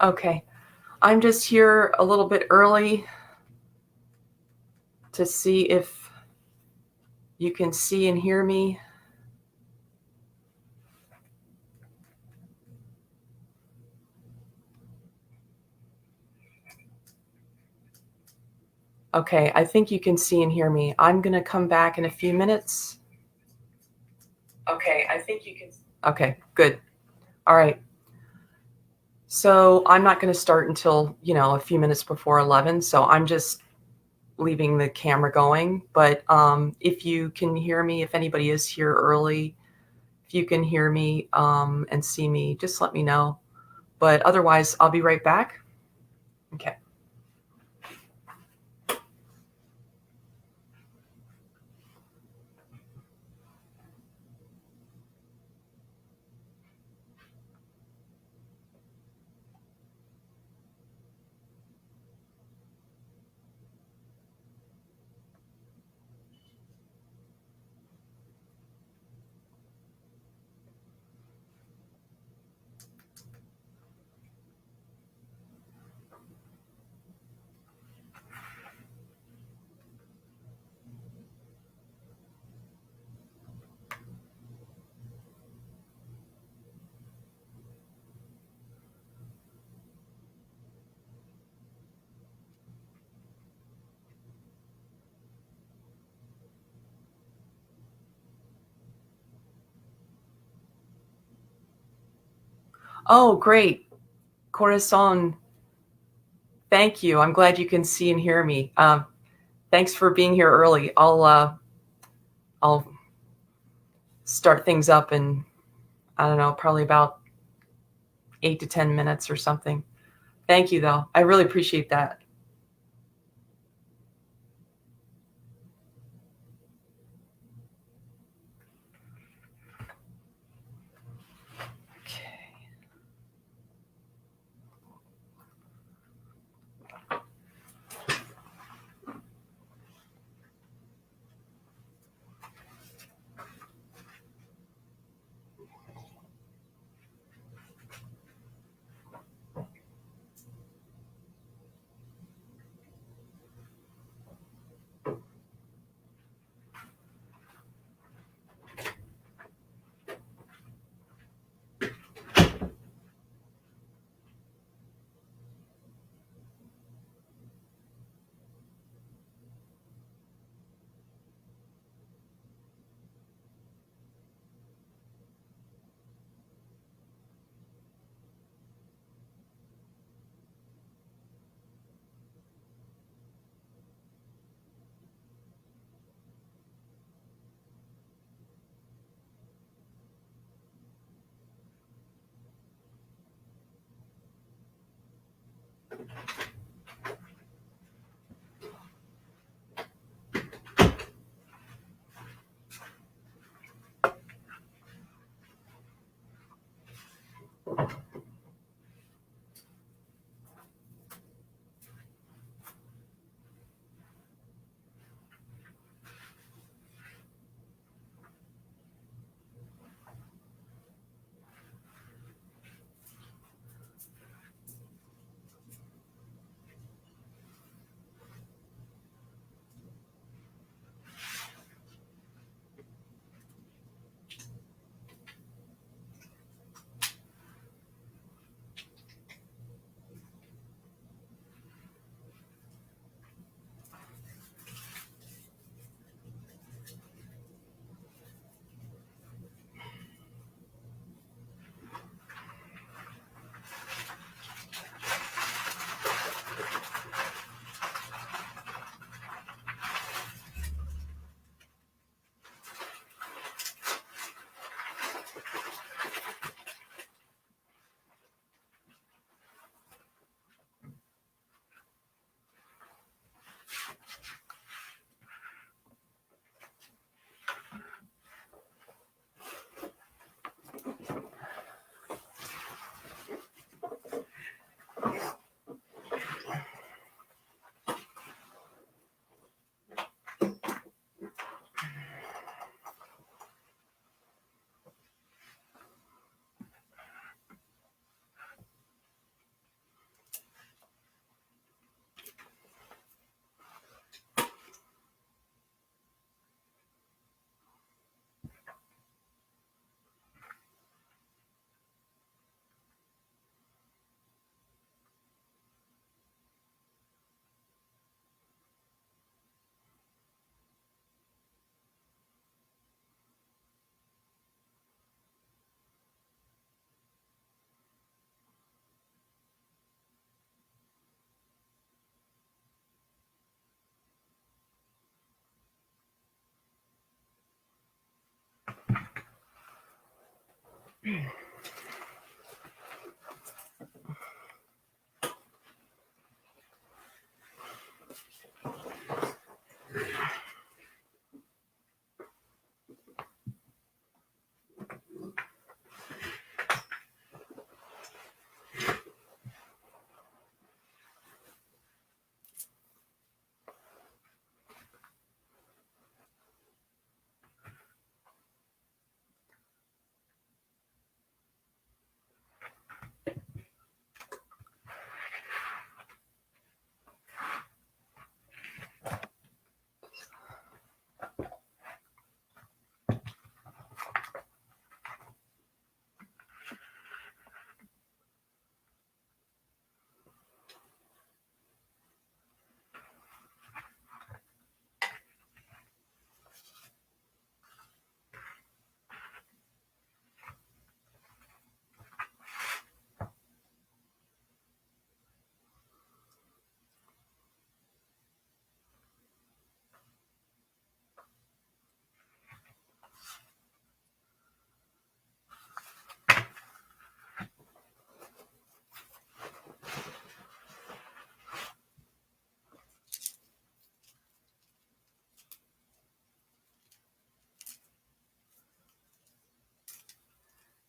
Okay. I'm just here a little bit early to see if you can see and hear me. Okay, I think you can see and hear me. I'm going to come back in a few minutes. Okay, I think you can. Okay, good. All right. So I'm not going to start until, a few minutes before 11. So I'm just leaving the camera going. But if you can hear me, if anybody is here early, if you can hear me and see me, just let me know. But otherwise, I'll be right back. Okay. Oh, great. Corazon, thank you. I'm glad you can see and hear me. Thanks for being here early. I'll start things up in, I don't know, probably about 8 to 10 minutes or something. Thank you, though. I really appreciate that.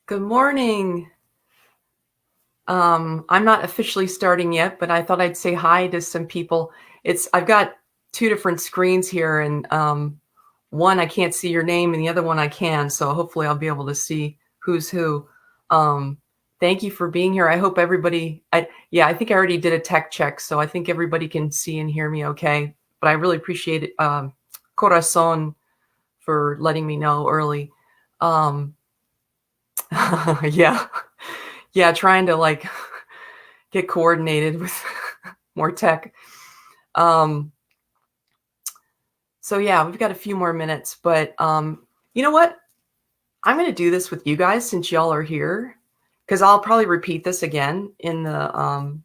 Good morning. I'm not officially starting yet, but I thought I'd say hi to some people. I've got two different screens here, and one I can't see your name, and the other one I can. So hopefully I'll be able to see who's who. Thank you for being here. I hope everybody. I think I already did a tech check, so I think everybody can see and hear me okay. But I really appreciate it, Corazon, for letting me know early. Yeah, trying to get coordinated with more tech. So yeah, we've got a few more minutes, but you know what? I'm going to do this with you guys since y'all are here, because I'll probably repeat this again in the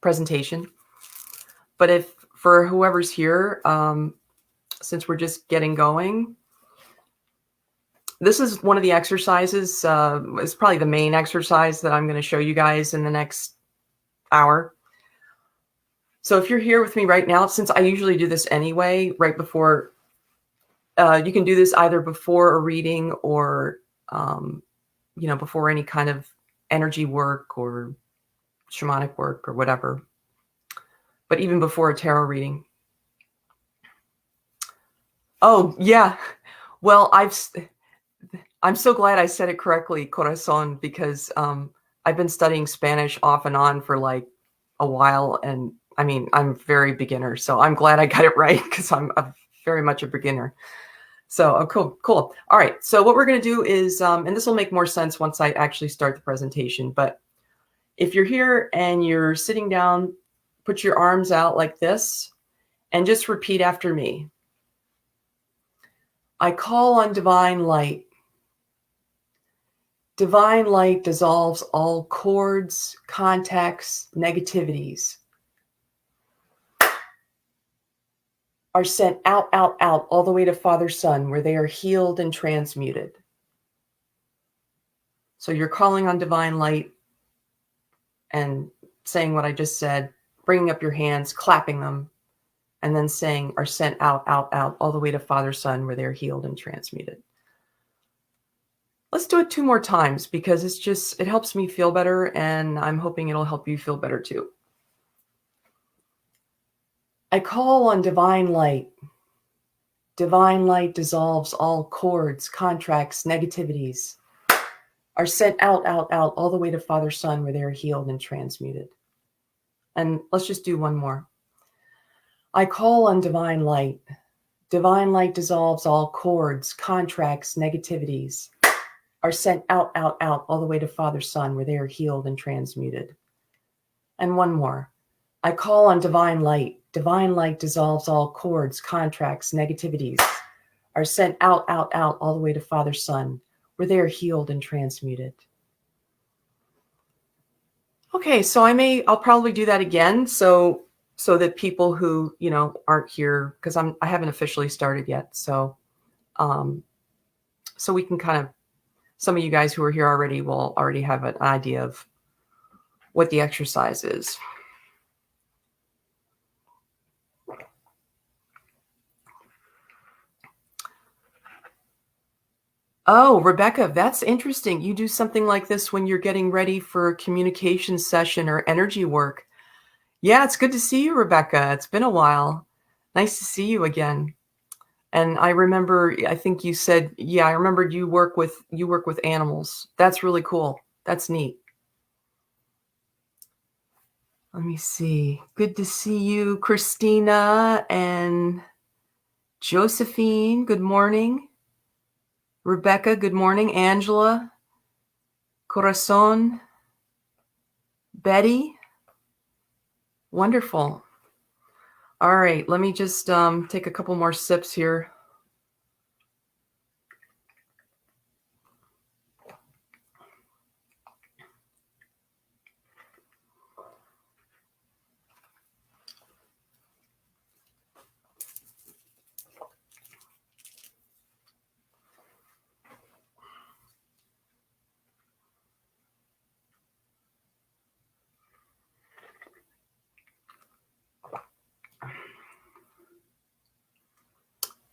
presentation. But if for whoever's here, since we're just getting going, this is one of the exercises. It's probably the main exercise that I'm going to show you guys in the next hour. So if you're here with me right now, since I usually do this anyway, right before, you can do this either before a reading or, before any kind of energy work or shamanic work or whatever, but even before a tarot reading. Oh, yeah. Well, I'm so glad I said it correctly, Corazon, because I've been studying Spanish off and on for like a while. And I mean, I'm very beginner. So I'm glad I got it right because I'm very much a beginner. So cool. All right. So what we're going to do is, and this will make more sense once I actually start the presentation. But if you're here and you're sitting down, put your arms out like this and just repeat after me. I call on divine light. Divine light dissolves all cords, contacts, negativities. Are sent out, all the way to Father, Son, where they are healed and transmuted. So you're calling on divine light and saying what I just said, bringing up your hands, clapping them, and then saying, are sent out, all the way to Father, Son, where they're healed and transmuted. Let's do it 2 more times because it helps me feel better, and I'm hoping it'll help you feel better too. I call on divine light. Divine light dissolves all cords, contracts, negativities. Are sent out, all the way to Father, Son, where they are healed and transmuted. And let's just do one more. I call on divine light. Divine light dissolves all cords, contracts, negativities. Are sent out, all the way to Father, Son, where they are healed and transmuted. And one more. I call on divine light. Divine light dissolves all cords, contracts, negativities. Are sent out, all the way to Father, Son, where they are healed and transmuted. Okay, so I'll probably do that again, so that people who aren't here, because I haven't officially started yet, so so we can kind of, some of you guys who are here already will already have an idea of what the exercise is. Oh, Rebecca, that's interesting. You do something like this when you're getting ready for a communication session or energy work. Yeah, it's good to see you, Rebecca. It's been a while. Nice to see you again. And I remember, I think you said, yeah, I remembered you work with animals. That's really cool. That's neat. Let me see. Good to see you, Christina and Josephine. Good morning. Rebecca, good morning. Angela, Corazon, Betty. Wonderful. All right, let me just take a couple more sips here.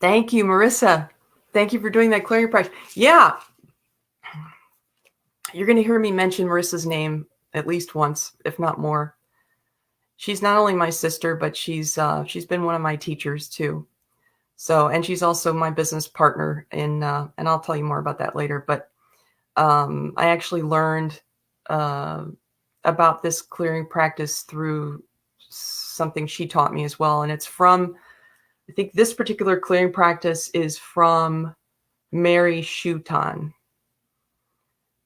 Thank you, Marissa. Thank you for doing that clearing practice. Yeah, you're going to hear me mention Marissa's name at least once, if not more. She's not only my sister, but she's been one of my teachers too. So, and she's also my business partner in, and I'll tell you more about that later. But I actually learned about this clearing practice through something she taught me as well, and it's from, I think this particular clearing practice is from Mary Shutan.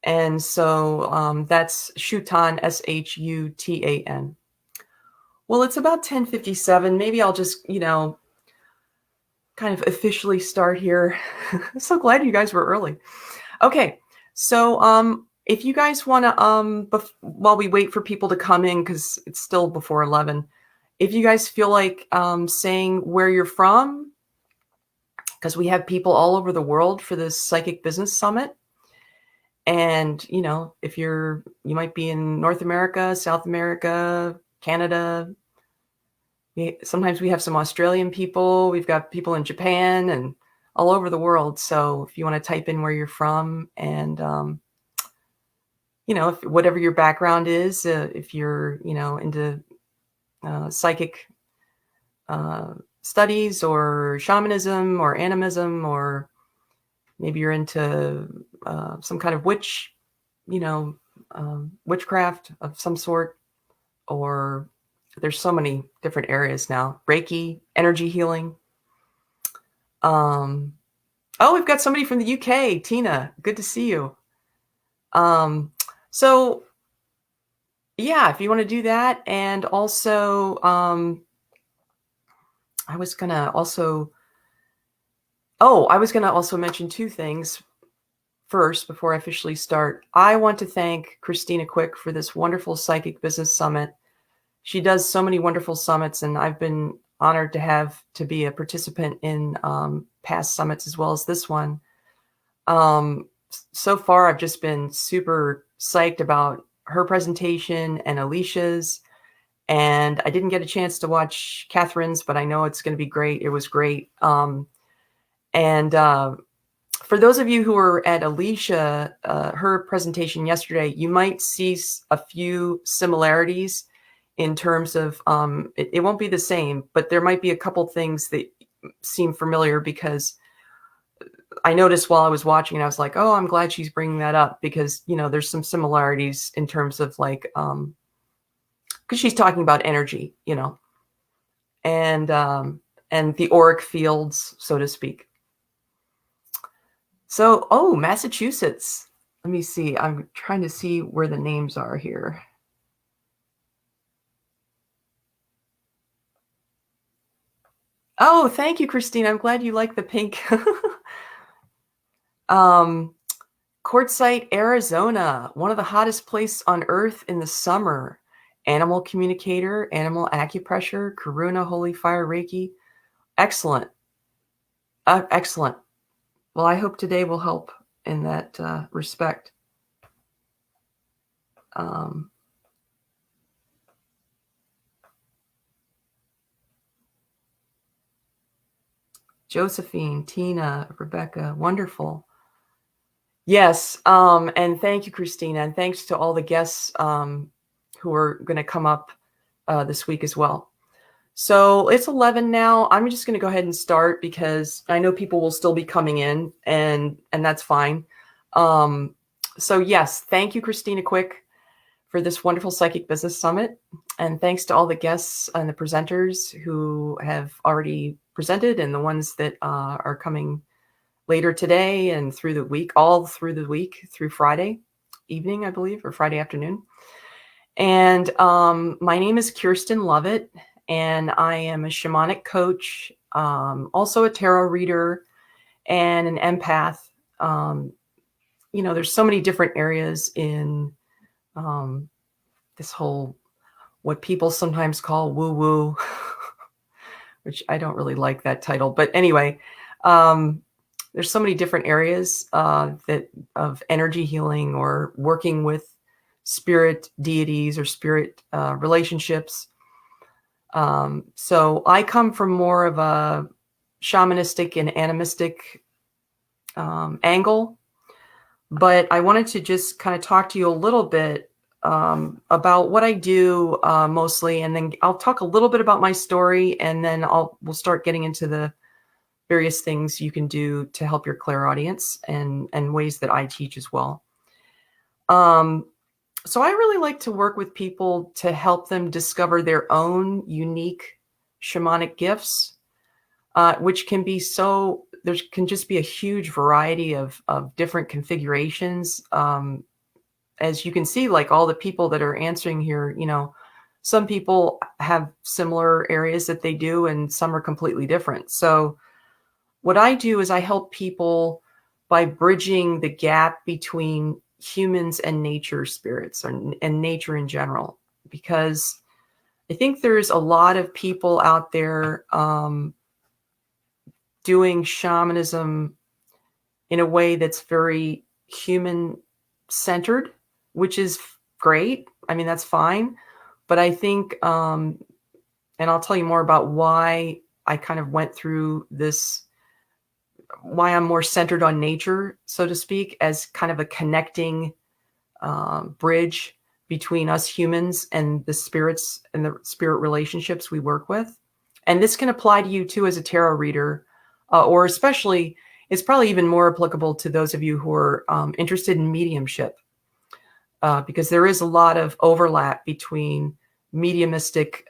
And so that's Shutan, Shutan. Well, it's about 10:57. Maybe I'll just, kind of officially start here. So glad you guys were early. Okay. So if you guys want to, while we wait for people to come in, because it's still before 11, if you guys feel like saying where you're from, because we have people all over the world for this Psychic Business Summit. And, if you might be in North America, South America, Canada. Sometimes we have some Australian people. We've got people in Japan and all over the world. So if you want to type in where you're from and, if whatever your background is, if you're, into psychic studies or shamanism or animism, or maybe you're into some kind of witch, witchcraft of some sort, or there's so many different areas now. Reiki, energy healing. Oh, we've got somebody from the UK, Tina. Good to see you. So yeah, if you want to do that. And also, I was going to also mention two things first before I officially start. I want to thank Christina Quick for this wonderful Psychic Business Summit. She does so many wonderful summits, and I've been honored to be a participant in past summits as well as this one. So far, I've just been super psyched about her presentation and Alicia's, and I didn't get a chance to watch Catherine's, but I know it's going to be great. It was great. And for those of you who were at Alicia, her presentation yesterday, you might see a few similarities in terms of, it won't be the same, but there might be a couple things that seem familiar, because I noticed while I was watching and I was like, oh, I'm glad she's bringing that up, because, there's some similarities in terms of like, because she's talking about energy, and the auric fields, so to speak. So, Massachusetts. Let me see. I'm trying to see where the names are here. Oh, thank you, Christine. I'm glad you like the pink. Quartzsite, Arizona, one of the hottest places on earth in the summer. Animal communicator, animal acupressure, Karuna, holy fire, Reiki. Excellent. Excellent. Well, I hope today will help in that respect. Josephine, Tina, Rebecca, wonderful. Yes, and thank you, Christina, and thanks to all the guests who are going to come up this week as well. So it's 11 now. I'm just going to go ahead and start because I know people will still be coming in, and that's fine. So yes, thank you, Christina Quick, for this wonderful Psychic Business Summit. And thanks to all the guests and the presenters who have already presented and the ones that are coming later today and through the week, all through the week, through Friday evening, I believe, or Friday afternoon. And my name is Kirsten Lovett, and I am a shamanic coach, also a tarot reader, and an empath. There's so many different areas in this whole, what people sometimes call woo-woo, which I don't really like that title. But anyway, there's so many different areas that of energy healing or working with spirit deities or spirit relationships. So I come from more of a shamanistic and animistic angle, but I wanted to just kind of talk to you a little bit about what I do mostly, and then I'll talk a little bit about my story, and then we'll start getting into the various things you can do to help your clairaudience and ways that I teach as well. So I really like to work with people to help them discover their own unique shamanic gifts, which can be there can just be a huge variety of different configurations. As you can see, like all the people that are answering here, some people have similar areas that they do and some are completely different. So what I do is I help people by bridging the gap between humans and nature spirits and nature in general, because I think there's a lot of people out there doing shamanism in a way that's very human centered, which is great. I mean, that's fine. But I think, and I'll tell you more about why I kind of went through this, why I'm more centered on nature, so to speak, as kind of a connecting bridge between us humans and the spirits and the spirit relationships we work with. And this can apply to you too as a tarot reader, or especially, it's probably even more applicable to those of you who are interested in mediumship, because there is a lot of overlap between mediumistic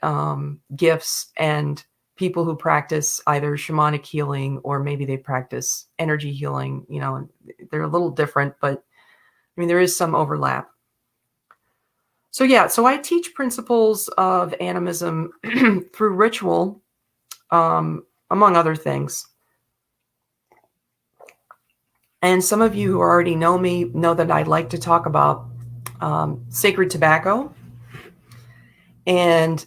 gifts and people who practice either shamanic healing or maybe they practice energy healing. They're a little different, but I mean, there is some overlap. So yeah, so I teach principles of animism through ritual, among other things. And some of you who already know me know that I like to talk about sacred tobacco. And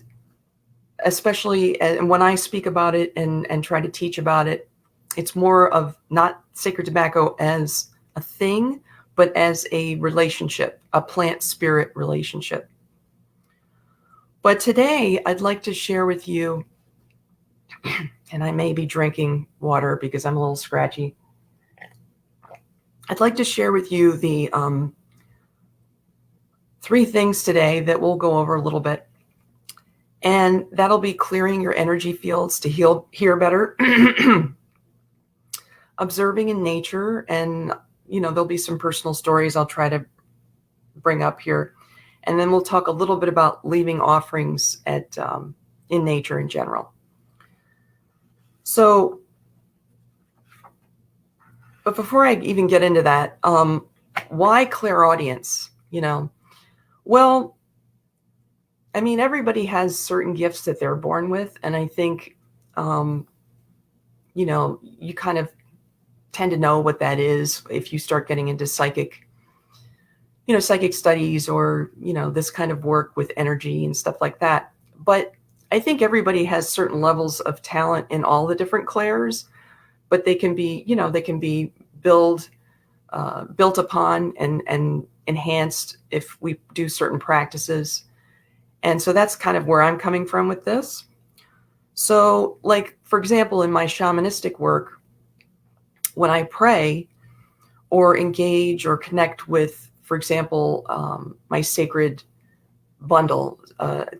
especially when I speak about it and try to teach about it, it's more of not sacred tobacco as a thing, but as a relationship, a plant-spirit relationship. But today, I'd like to share with you, and I may be drinking water because I'm a little scratchy. I'd like to share with you the 3 things today that we'll go over a little bit. And that'll be clearing your energy fields to hear better, observing in nature, and there'll be some personal stories I'll try to bring up here. And then we'll talk a little bit about leaving offerings in nature in general. So, but before I even get into that, why clairaudience? Well, I mean, everybody has certain gifts that they're born with. And I think, you kind of tend to know what that is if you start getting into psychic studies or, this kind of work with energy and stuff like that. But I think everybody has certain levels of talent in all the different clairs, but they can be built upon and enhanced if we do certain practices. And so that's kind of where I'm coming from with this. So, like, for example, in my shamanistic work, when I pray or engage or connect with, for example, my sacred bundle,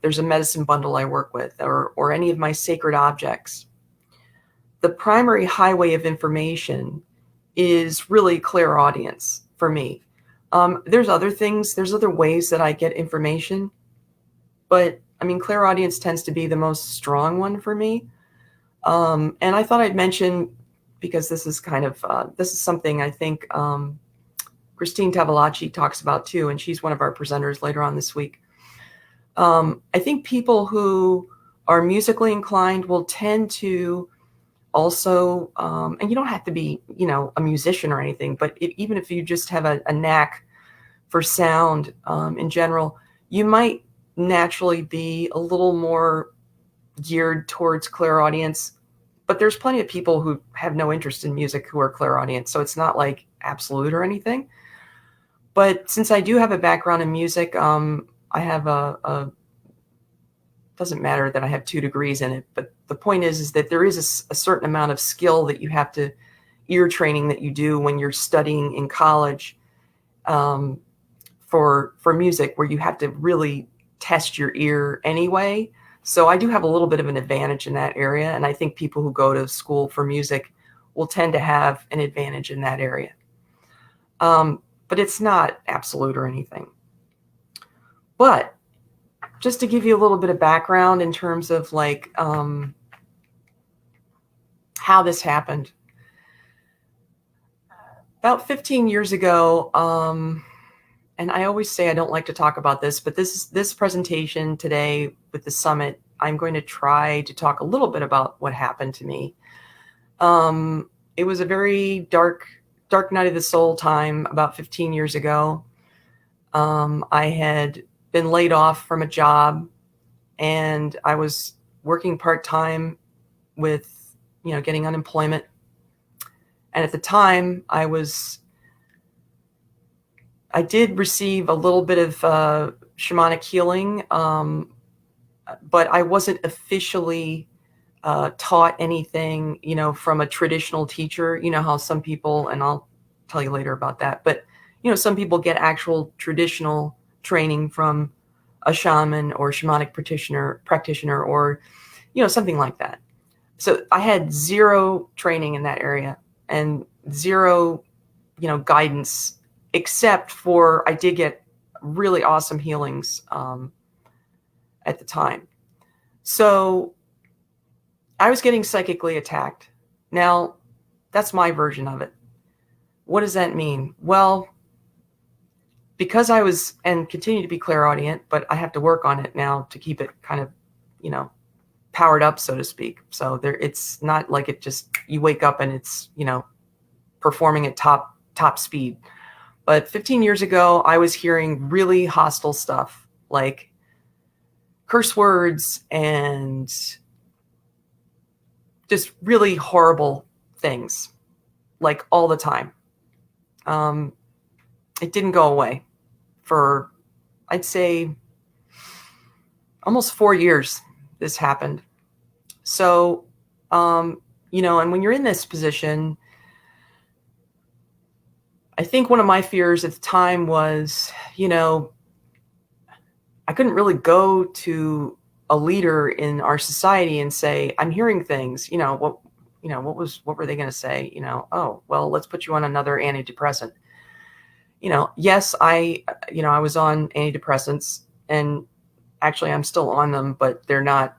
there's a medicine bundle I work with, or any of my sacred objects, the primary highway of information is really clairaudience for me. There's other things, there's other ways that I get information, but I mean, clairaudience tends to be the most strong one for me. And I thought I'd mention, because this is kind of, this is something I think Christine Tavolacci talks about too, and she's one of our presenters later on this week. I think people who are musically inclined will tend to also, and you don't have to be, a musician or anything, but even if you just have a knack for sound in general, you might naturally be a little more geared towards clairaudience. But there's plenty of people who have no interest in music who are clairaudience, so it's not like absolute or anything. But since I do have a background in music, I have doesn't matter that I have 2 degrees in it, but the point is that there is a certain amount of skill that you have to, ear training that you do when you're studying in college for music, where you have to really test your ear anyway. So I do have a little bit of an advantage in that area, and I think people who go to school for music will tend to have an advantage in that area. But it's not absolute or anything. But just to give you a little bit of background in terms of like how this happened. About 15 years ago, and I always say I don't like to talk about this, but this presentation today with the summit, I'm going to try to talk a little bit about what happened to me. It was a very dark night of the soul time about 15 years ago. I had been laid off from a job, and I was working part-time with, getting unemployment. And at the time I did receive a little bit of shamanic healing, but I wasn't officially taught anything, from a traditional teacher. You know how some people, and I'll tell you later about that, but, some people get actual traditional training from a shaman or shamanic practitioner or, something like that. So I had zero training in that area and zero, guidance, except for I did get really awesome healings at the time. So I was getting psychically attacked. Now, that's my version of it. What does that mean? Well, because I was and continue to be clairaudient, but I have to work on it now to keep it kind of, powered up, so to speak. So it's not like it just, you wake up and it's, performing at top speed. But 15 years ago, I was hearing really hostile stuff, like curse words and just really horrible things, like all the time. It didn't go away for, I'd say, almost 4 years. This happened. So, and when you're in this position, I think one of my fears at the time was, I couldn't really go to a leader in our society and say, I'm hearing things, what were they going to say? Oh, well, let's put you on another antidepressant. Yes, I was on antidepressants, and actually I'm still on them, but they're not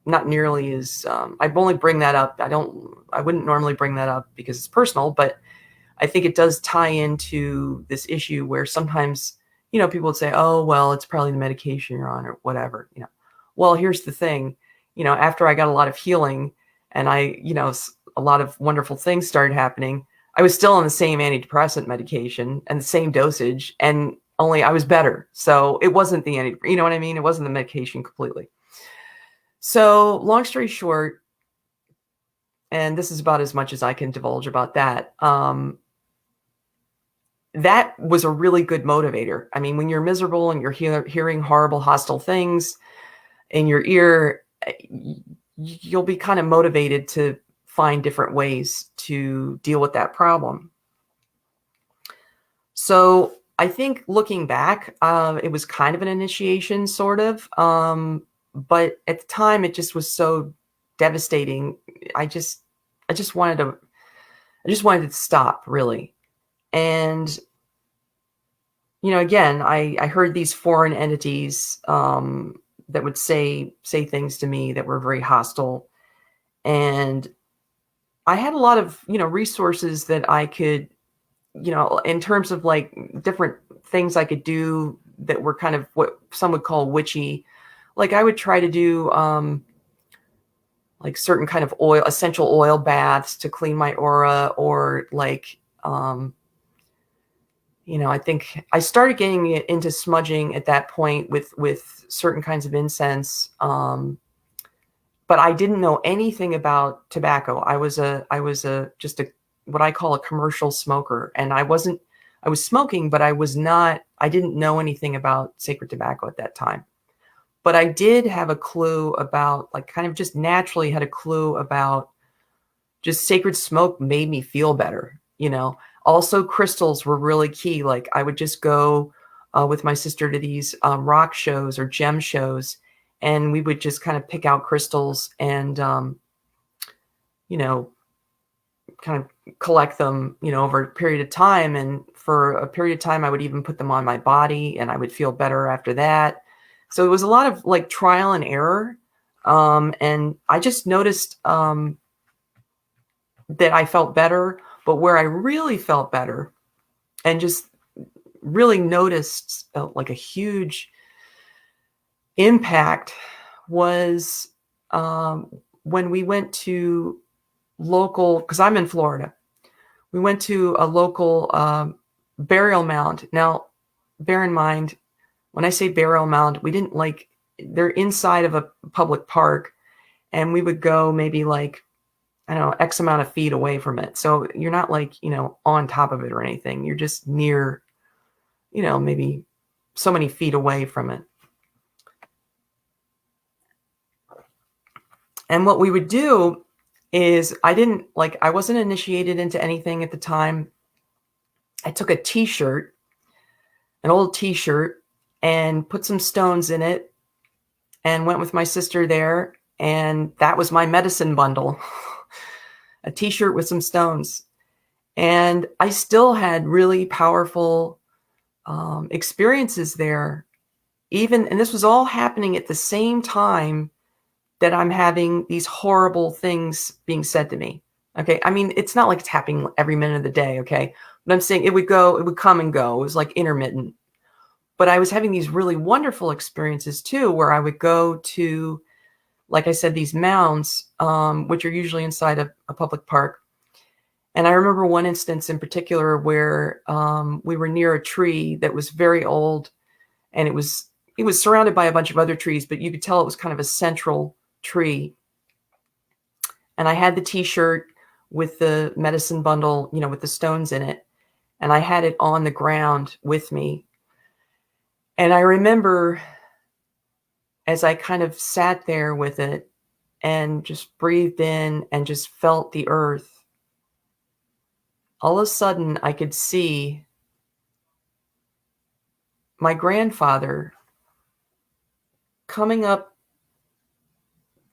nearly as, I only bring that up. I wouldn't normally bring that up because it's personal, but I think it does tie into this issue where sometimes, people would say, oh, well, it's probably the medication you're on or whatever, Well, here's the thing, after I got a lot of healing and a lot of wonderful things started happening, I was still on the same antidepressant medication and the same dosage, and only I was better. So it wasn't the you know what I mean? It wasn't the medication completely. So long story short, and this is about as much as I can divulge about that. that was a really good motivator. I mean, when you're miserable and you're hearing horrible, hostile things in your ear, you'll be kind of motivated to find different ways to deal with that problem. So I think looking back, it was kind of an initiation, sort of. But at the time, it just was so devastating. I just wanted to stop, really. And again, I heard these foreign entities that would say things to me that were very hostile, and I had a lot of resources that I could, in terms of like different things I could do that were kind of what some would call witchy. Like I would try to do like certain kind of essential oil baths to clean my aura, or like I think I started getting into smudging at that point with certain kinds of incense. But I didn't know anything about tobacco. I was just a what I call a commercial smoker, and I was smoking, but I didn't know anything about sacred tobacco at that time. But I did have a clue about, like, kind of just naturally had a clue about just sacred smoke made me feel better. Also crystals were really key. Like I would just go with my sister to these rock shows or gem shows, and we would just kind of pick out crystals and, kind of collect them, over a period of time. And for a period of time, I would even put them on my body and I would feel better after that. So it was a lot of like trial and error. And I just noticed that I felt better, but where I really felt better and just really noticed like a huge impact was when we went to local, because I'm in Florida, we went to a local burial mound. Now, bear in mind, when I say burial mound, we didn't they're inside of a public park, and we would go maybe like, I don't know, X amount of feet away from it. So you're not like, on top of it or anything. You're just near, maybe so many feet away from it. And what we would do is I wasn't initiated into anything at the time. I took a t-shirt, an old t-shirt, and put some stones in it and went with my sister there. And that was my medicine bundle, a t-shirt with some stones. And I still had really powerful experiences there. And this was all happening at the same time that I'm having these horrible things being said to me. Okay. I mean, it's not like it's happening every minute of the day. Okay. But I'm saying it would come and go. It was like intermittent. But I was having these really wonderful experiences too, where I would go to, like I said, these mounds, which are usually inside a public park. And I remember one instance in particular where we were near a tree that was very old, and it was surrounded by a bunch of other trees, but you could tell it was kind of a central tree. And I had the t-shirt with the medicine bundle, with the stones in it, and I had it on the ground with me. And I remember as I kind of sat there with it and just breathed in and just felt the earth, all of a sudden I could see my grandfather coming up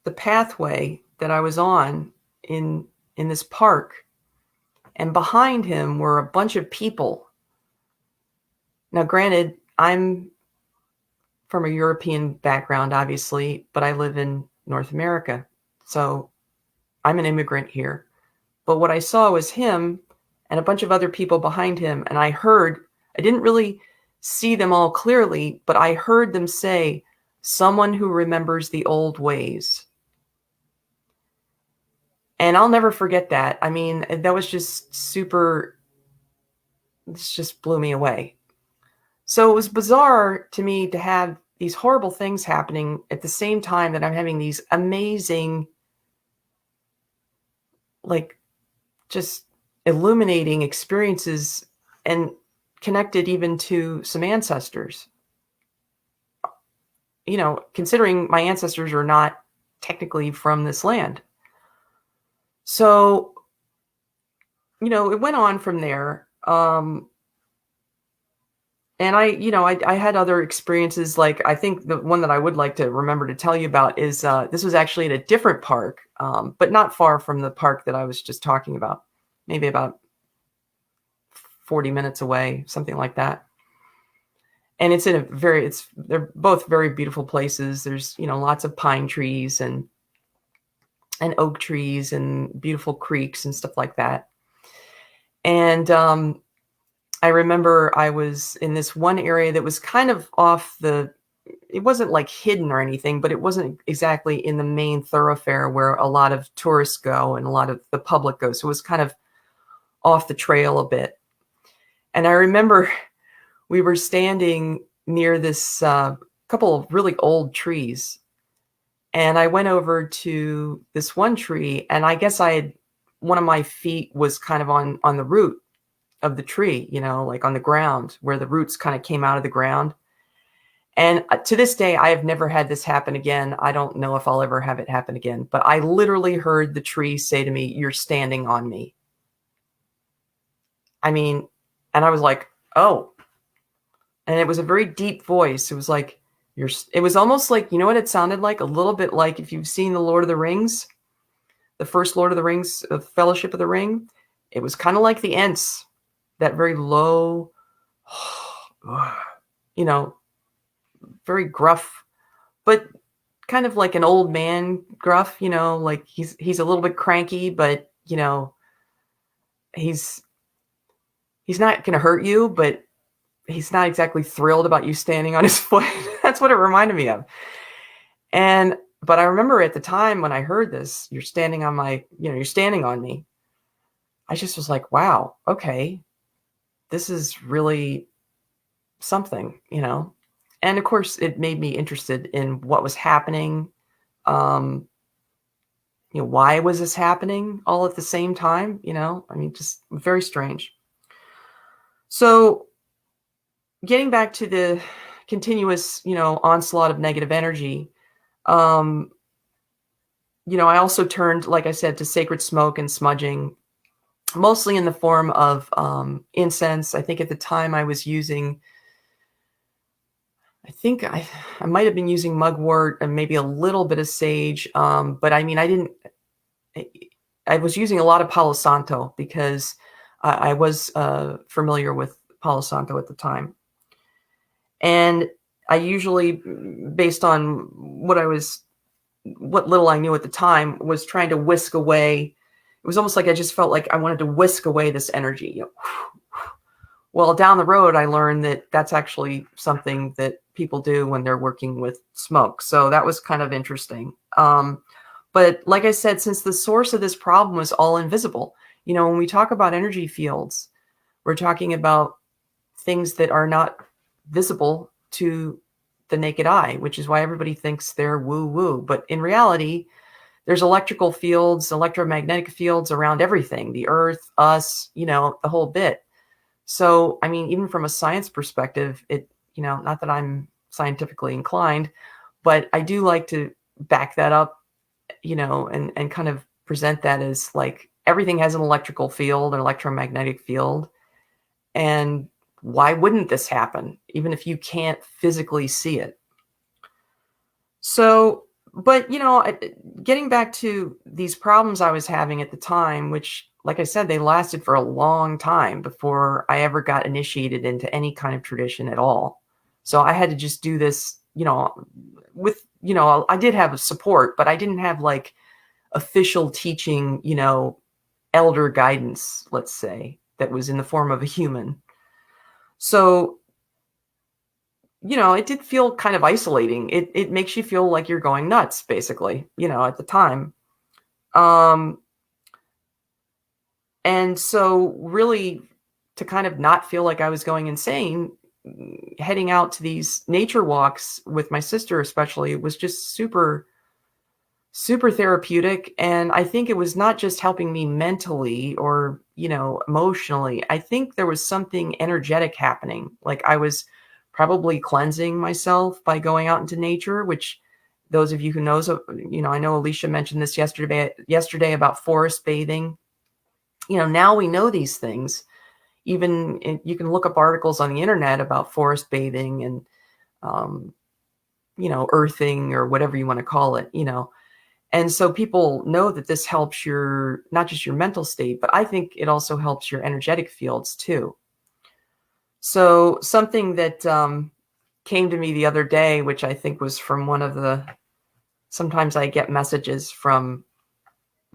the pathway that I was on in this park. And behind him were a bunch of people. Now, granted, I'm from a European background, obviously, but I live in North America. So I'm an immigrant here. But what I saw was him and a bunch of other people behind him. And I didn't really see them all clearly, but I heard them say, "Someone who remembers the old ways." And I'll never forget that. I mean, that was just this just blew me away. So it was bizarre to me to have these horrible things happening at the same time that I'm having these amazing, like, just illuminating experiences. And connected even to some ancestors. Considering my ancestors are not technically from this land. So, it went on from there. And I had other experiences. Like, I think the one that I would like to remember to tell you about is this was actually at a different park, but not far from the park that I was just talking about, maybe about 40 minutes away, something like that. And they're both very beautiful places. There's, lots of pine trees and oak trees and beautiful creeks and stuff like that. And I remember I was in this one area that was kind of it wasn't like hidden or anything, but it wasn't exactly in the main thoroughfare where a lot of tourists go and a lot of the public goes. So it was kind of off the trail a bit. And I remember we were standing near this couple of really old trees. And I went over to this one tree, and I guess one of my feet was kind of on the root of the tree, like on the ground where the roots kind of came out of the ground. And to this day, I have never had this happen again. I don't know if I'll ever have it happen again, but I literally heard the tree say to me, "You're standing on me." I mean, and I was like, "Oh," and it was a very deep voice. It was like, it was almost like, what it sounded like? A little bit like if you've seen the Lord of the Rings, the first Lord of the Rings, Fellowship of the Ring. It was kind of like the Ents. That very low, very gruff, but kind of like an old man gruff, like he's a little bit cranky, but he's not going to hurt you, but he's not exactly thrilled about you standing on his foot. That's what it reminded me of. But I remember at the time when I heard this, you're standing on me. I just was like, wow, okay. This is really something, and of course it made me interested in what was happening. Why was this happening all at the same time? Just very strange. So getting back to the continuous, onslaught of negative energy, I also turned, like I said, to sacred smoke and smudging, mostly in the form of incense. I think at the time I was using, I think I might have been using mugwort and maybe a little bit of sage. But I was using a lot of Palo Santo because I was familiar with Palo Santo at the time. And I usually, based on what little I knew at the time, was trying to whisk away. It was almost like I just felt like I wanted to whisk away this energy. Well, down the road, I learned that that's actually something that people do when they're working with smoke. So that was kind of interesting. But like I said, since the source of this problem was all invisible, when we talk about energy fields, we're talking about things that are not visible to the naked eye, which is why everybody thinks they're woo-woo. But in reality, there's electrical fields, electromagnetic fields around everything, the earth, us, the whole bit. So, even from a science perspective, not that I'm scientifically inclined, but I do like to back that up, and kind of present that as like everything has an electrical field, an electromagnetic field. And why wouldn't this happen, even if you can't physically see it? So, but, getting back to these problems I was having at the time, which, like I said, they lasted for a long time before I ever got initiated into any kind of tradition at all. So I had to just do this, with, I did have support, but I didn't have like official teaching, elder guidance, let's say, that was in the form of a human. So, it did feel kind of isolating. It makes you feel like you're going nuts, basically, at the time. And so really, to kind of not feel like I was going insane, heading out to these nature walks with my sister especially was just super, super therapeutic. And I think it was not just helping me mentally or, emotionally. I think there was something energetic happening. Like I was probably cleansing myself by going out into nature, which those of you who knows, I know Alicia mentioned this yesterday about forest bathing. Now we know these things. Even you can look up articles on the internet about forest bathing and, um, earthing or whatever you want to call it, And so people know that this helps not just your mental state, but I think it also helps your energetic fields too. So something that came to me the other day, which I think was from sometimes I get messages from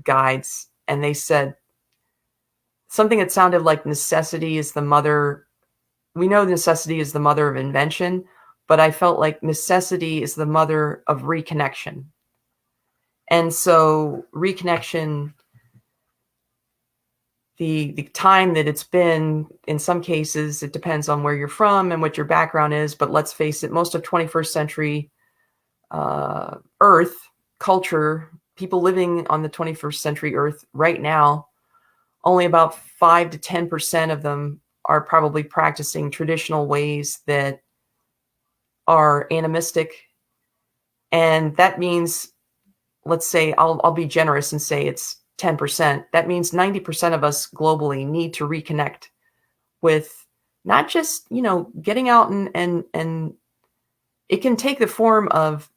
guides, and they said something that sounded like necessity is the mother. We know necessity is the mother of invention, but I felt like necessity is the mother of reconnection. And so reconnection, the time that it's been, in some cases, it depends on where you're from and what your background is. But let's face it, most of 21st century Earth culture, people living on the 21st century Earth right now, only about 5 to 10% of them are probably practicing traditional ways that are animistic. And that means, let's say, I'll be generous and say it's 10%. That means 90% of us globally need to reconnect with not just, getting out and it can take the form of,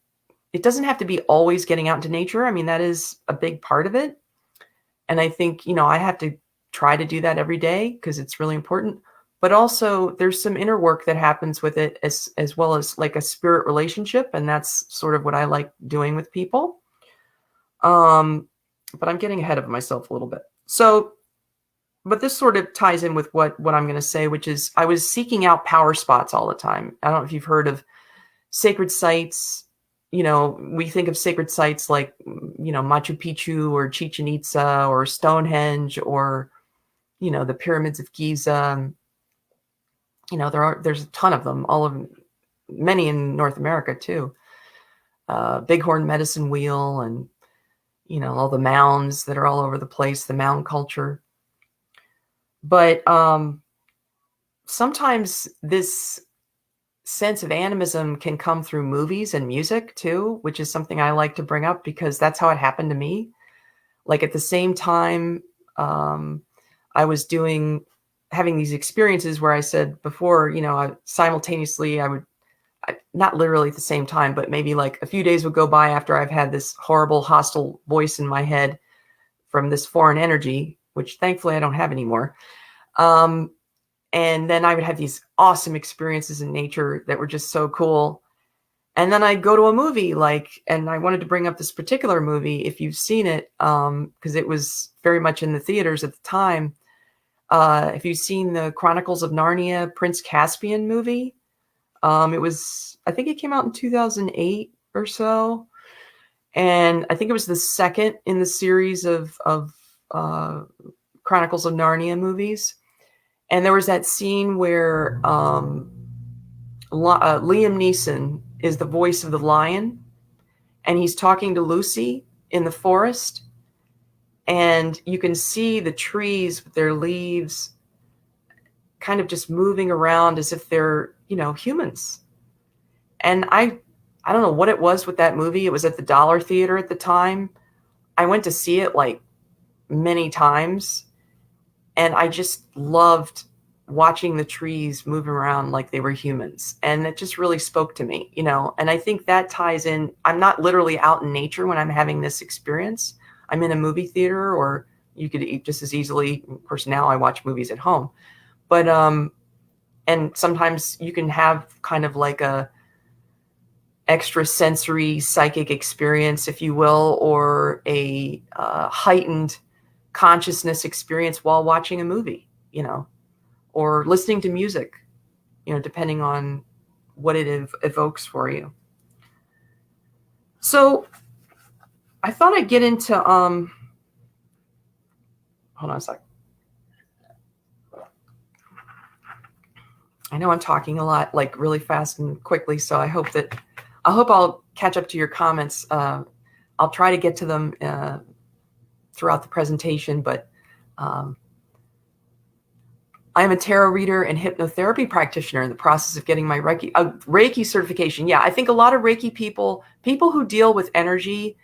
it doesn't have to be always getting out into nature. I mean, that is a big part of it. And I think, I have to try to do that every day because it's really important. But also there's some inner work that happens with it as well as like a spirit relationship. And that's sort of what I like doing with people. But I'm getting ahead of myself a little bit. So, but this sort of ties in with what I'm going to say, which is I was seeking out power spots all the time. I don't know if you've heard of sacred sites. We think of sacred sites like, Machu Picchu or Chichen Itza or Stonehenge or, the pyramids of Giza. There's a ton of them, many in North America too. Bighorn Medicine Wheel and, all the mounds that are all over the place, the mound culture. But sometimes this sense of animism can come through movies and music too, which is something I like to bring up because that's how it happened to me. Like at the same time, I was having these experiences where I said before, simultaneously I would, not literally at the same time, but maybe like a few days would go by after I've had this horrible hostile voice in my head from this foreign energy, which thankfully I don't have anymore. And then I would have these awesome experiences in nature that were just so cool. And then I'd go to a movie and I wanted to bring up this particular movie, if you've seen it, because it was very much in the theaters at the time. If you've seen the Chronicles of Narnia, Prince Caspian movie, I think it came out in 2008 or so. And I think it was the second in the series of Chronicles of Narnia movies. And there was that scene where Liam Neeson is the voice of the lion, and he's talking to Lucy in the forest. And you can see the trees with their leaves kind of just moving around as if they're, humans. And I don't know what it was with that movie. It was at the Dollar Theater at the time. I went to see it like many times. And I just loved watching the trees moving around like they were humans. And it just really spoke to me, and I think that ties in. I'm not literally out in nature when I'm having this experience. I'm in a movie theater, or you could just as easily, of course, now I watch movies at home. But, and sometimes you can have kind of like a extrasensory psychic experience, if you will, or a heightened consciousness experience while watching a movie, or listening to music, depending on what it evokes for you. So I thought I'd get into, hold on a sec. I know I'm talking a lot, like really fast and quickly, so I hope I'll catch up to your comments. I'll try to get to them throughout the presentation, but I'm a tarot reader and hypnotherapy practitioner in the process of getting my Reiki certification. Yeah, I think a lot of Reiki people who deal with energy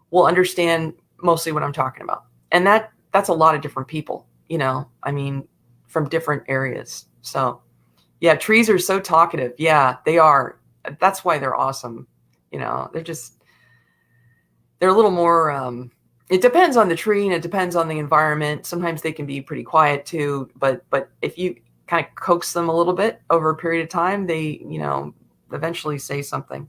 will understand mostly what I'm talking about. And that's a lot of different people, I mean, from different areas. So yeah, trees are so talkative. Yeah, they are. That's why they're awesome. They're a little more, it depends on the tree and it depends on the environment. Sometimes they can be pretty quiet too, but if you kind of coax them a little bit over a period of time, they, eventually say something.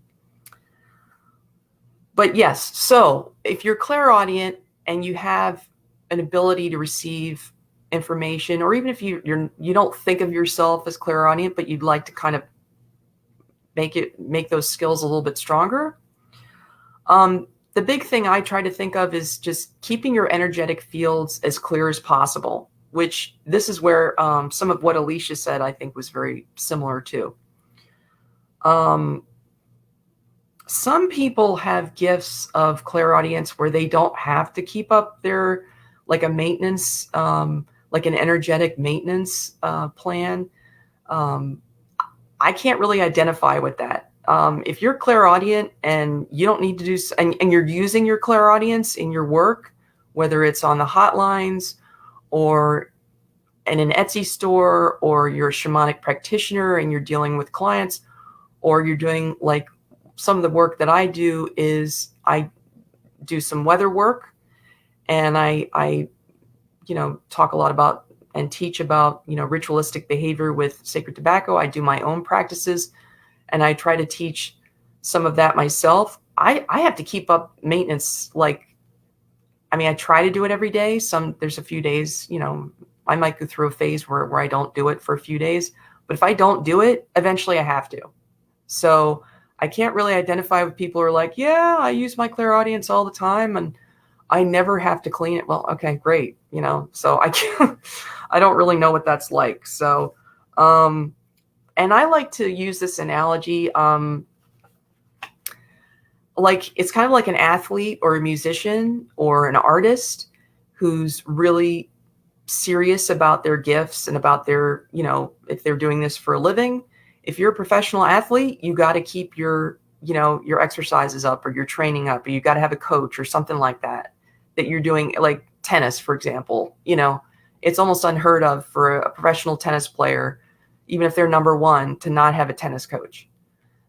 But yes, so if you're clairaudient and you have an ability to receive information, or even if you don't think of yourself as clairaudient, but you'd like to kind of make those skills a little bit stronger, the big thing I try to think of is just keeping your energetic fields as clear as possible, which this is where some of what Alicia said, I think, was very similar to. Some people have gifts of clairaudience where they don't have to keep up their, like a maintenance, like an energetic maintenance plan. I can't really identify with that. If you're clairaudient and you don't need to do, and you're using your clairaudience in your work, whether it's on the hotlines or in an Etsy store, or you're a shamanic practitioner and you're dealing with clients, or you're doing like some of the work that I do is I do some weather work, and I talk a lot about and teach about, ritualistic behavior with sacred tobacco. I do my own practices, and I try to teach some of that myself. I have to keep up maintenance. I try to do it every day. There's a few days, I might go through a phase where I don't do it for a few days, but if I don't do it, eventually I have to. So I can't really identify with people who are like, yeah, I use my clairaudience all the time and I never have to clean it. Well, okay, great. So I don't really know what that's like. So, and I like to use this analogy, like it's kind of like an athlete or a musician or an artist who's really serious about their gifts and about their, if they're doing this for a living. If you're a professional athlete, you got to keep your exercises up, or your training up, or you got to have a coach or something like that you're doing, like tennis, for example. It's almost unheard of for a professional tennis player, even if they're number one, to not have a tennis coach.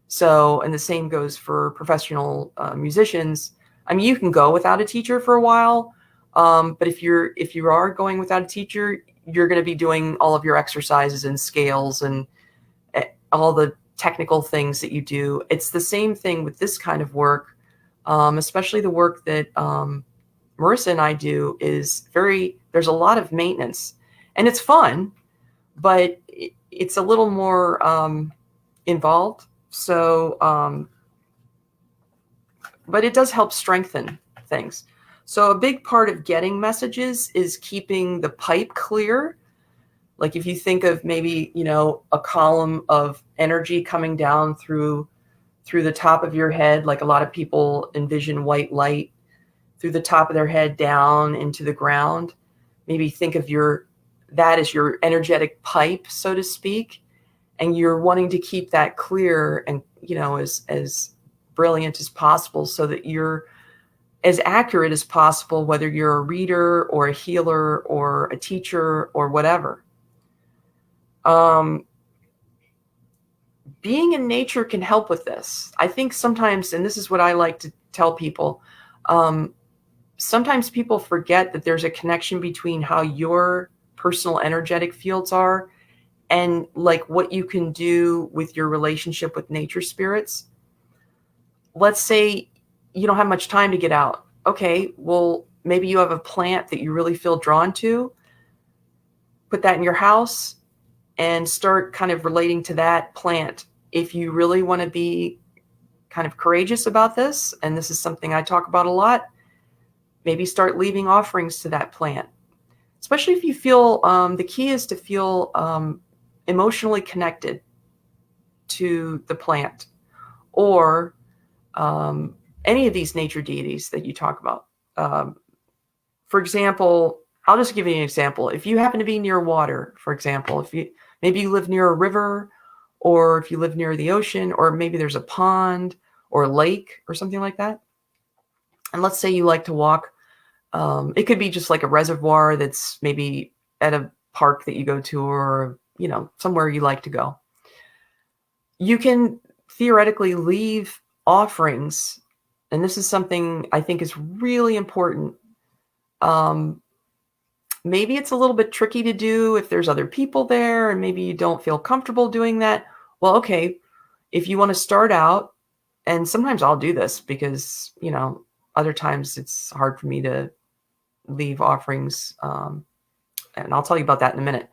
So, and the same goes for professional musicians. You can go without a teacher for a while, but if you are going without a teacher, you're going to be doing all of your exercises and scales and all the technical things that you do. It's the same thing with this kind of work, especially the work that Marissa and I do is there's a lot of maintenance, and it's fun, but it's a little more involved. So, but it does help strengthen things. So a big part of getting messages is keeping the pipe clear. Like if you think of maybe, a column of energy coming down through the top of your head, like a lot of people envision white light through the top of their head down into the ground. Maybe think of that as your energetic pipe, so to speak. And you're wanting to keep that clear and, as brilliant as possible, so that you're as accurate as possible, whether you're a reader or a healer or a teacher or whatever. Being in nature can help with this. I think sometimes, and this is what I like to tell people, sometimes people forget that there's a connection between how your personal energetic fields are and like what you can do with your relationship with nature spirits. Let's say you don't have much time to get out. Okay, well, maybe you have a plant that you really feel drawn to. Put that in your house and start kind of relating to that plant. If you really want to be kind of courageous about this, and this is something I talk about a lot, maybe start leaving offerings to that plant. Especially if you feel, the key is to feel emotionally connected to the plant, or any of these nature deities that you talk about. For example, I'll just give you an example. If you happen to be near water, for example, maybe you live near a river, or if you live near the ocean, or maybe there's a pond or a lake or something like that. And let's say you like to walk. It could be just like a reservoir that's maybe at a park that you go to, or, somewhere you like to go. You can theoretically leave offerings. And this is something I think is really important. Maybe it's a little bit tricky to do if there's other people there and maybe you don't feel comfortable doing that. Well, okay, if you want to start out, and sometimes I'll do this because, other times it's hard for me to leave offerings. And I'll tell you about that in a minute.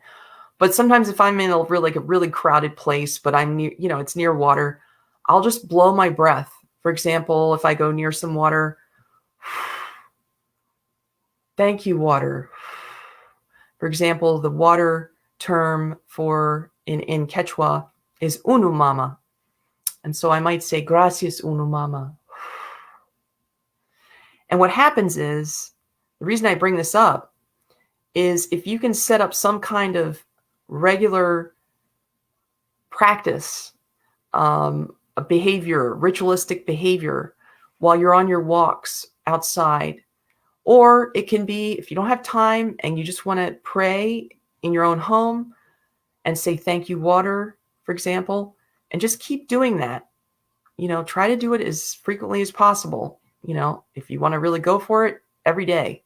But sometimes if I'm in a really crowded place, but I'm near, it's near water, I'll just blow my breath. For example, if I go near some water, thank you, water. For example, the water term for in Quechua is unu mama. And so I might say, gracias, unu mama. And what happens is, the reason I bring this up is if you can set up some kind of regular practice, a behavior, ritualistic behavior, while you're on your walks outside. Or it can be, if you don't have time and you just want to pray in your own home and say, thank you, water, for example, and just keep doing that. Try to do it as frequently as possible. If you want to really go for it, every day.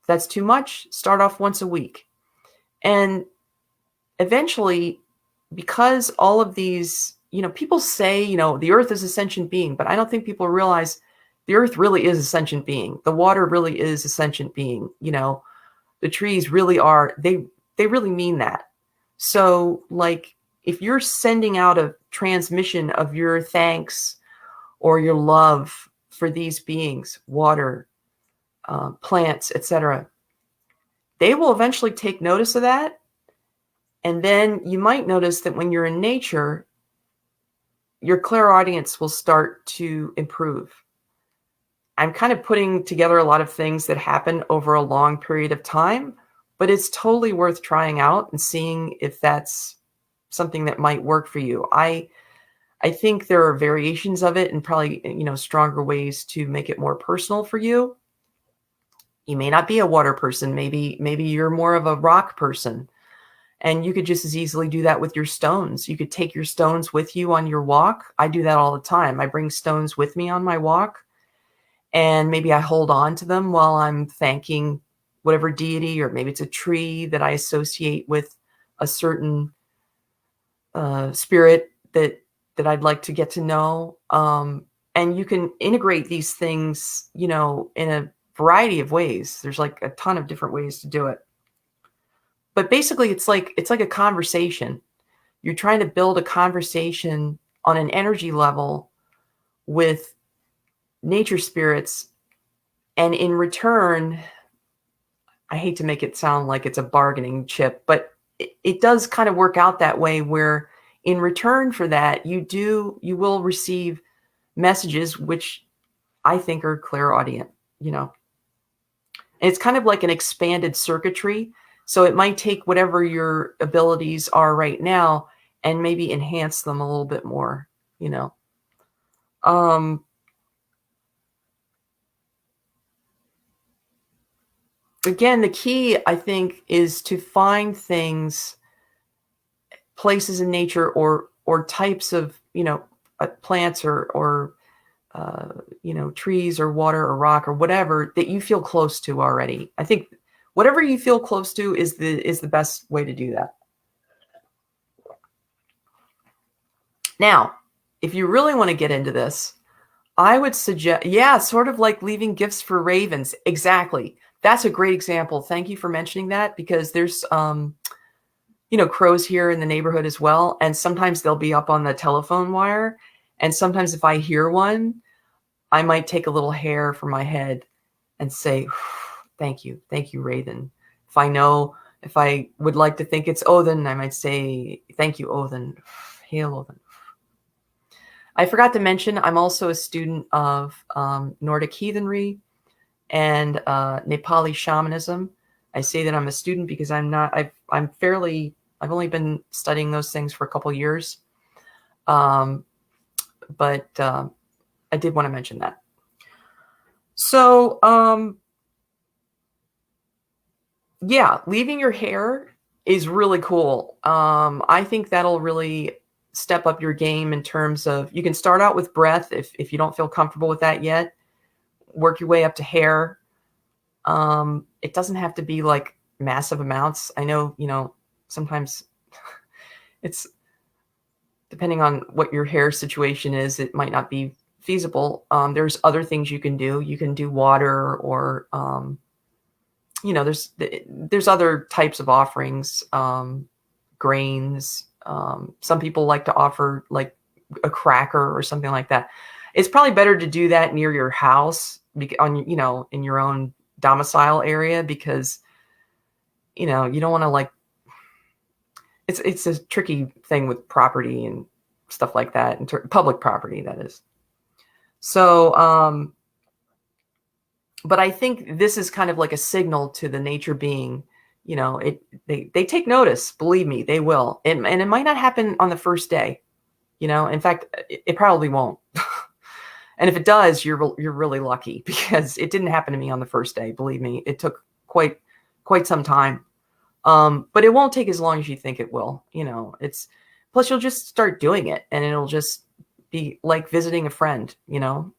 If that's too much, start off once a week. And eventually, because all of these, people say, the earth is a sentient being, but I don't think people realize the earth really is a sentient being. The water really is a sentient being. The trees really are, they really mean that. So if you're sending out a transmission of your thanks or your love for these beings, water, plants, etc., they will eventually take notice of that. And then you might notice that when you're in nature, your clairaudience will start to improve. I'm kind of putting together a lot of things that happen over a long period of time, but it's totally worth trying out and seeing if that's something that might work for you. I think there are variations of it and probably, stronger ways to make it more personal for you. You may not be a water person. Maybe you're more of a rock person. And you could just as easily do that with your stones. You could take your stones with you on your walk. I do that all the time. I bring stones with me on my walk. And maybe I hold on to them while I'm thanking whatever deity, or maybe it's a tree that I associate with a certain spirit that I'd like to get to know. And you can integrate these things, in a variety of ways. There's a ton of different ways to do it. But basically, it's like a conversation. You're trying to build a conversation on an energy level with nature spirits. And in return, I hate to make it sound like it's a bargaining chip, but it does kind of work out that way, where in return for that, you will receive messages which I think are clairaudient, And it's kind of like an expanded circuitry. So it might take whatever your abilities are right now and maybe enhance them a little bit more, Again, the key, I think, is to find things, places in nature or types of, plants or trees or water or rock or whatever that you feel close to already. I think whatever you feel close to is the best way to do that. Now, if you really want to get into this, I would suggest, sort of like leaving gifts for ravens. Exactly. That's a great example. Thank you for mentioning that, because there's, crows here in the neighborhood as well. And sometimes they'll be up on the telephone wire. And sometimes if I hear one, I might take a little hair from my head and say, thank you, Raven. If I would like to think it's Odin, I might say, thank you, Odin. Hail, Odin. I forgot to mention, I'm also a student of Nordic heathenry and Nepali shamanism. I say that I'm a student because I'm not. I've only been studying those things for a couple years, but I did want to mention that. So, yeah, leaving your hair is really cool. I think that'll really step up your game in terms of, you can start out with breath if you don't feel comfortable with that yet. Work your way up to hair. It doesn't have to be like massive amounts. I know, sometimes it's depending on what your hair situation is, it might not be feasible. There's other things you can do. You can do water, or, there's other types of offerings, grains. Some people like to offer like a cracker or something like that. It's probably better to do that near your house, in your own domicile area, because, you don't want to, like, it's a tricky thing with property and stuff like that, and public property, that is. So, but I think this is kind of like a signal to the nature being, they take notice. Believe me, they will. And it might not happen on the first day, in fact, it probably won't. And if it does, you're really lucky, because it didn't happen to me on the first day. Believe me, it took quite some time. But it won't take as long as you think it will. Plus you'll just start doing it, and it'll just be like visiting a friend,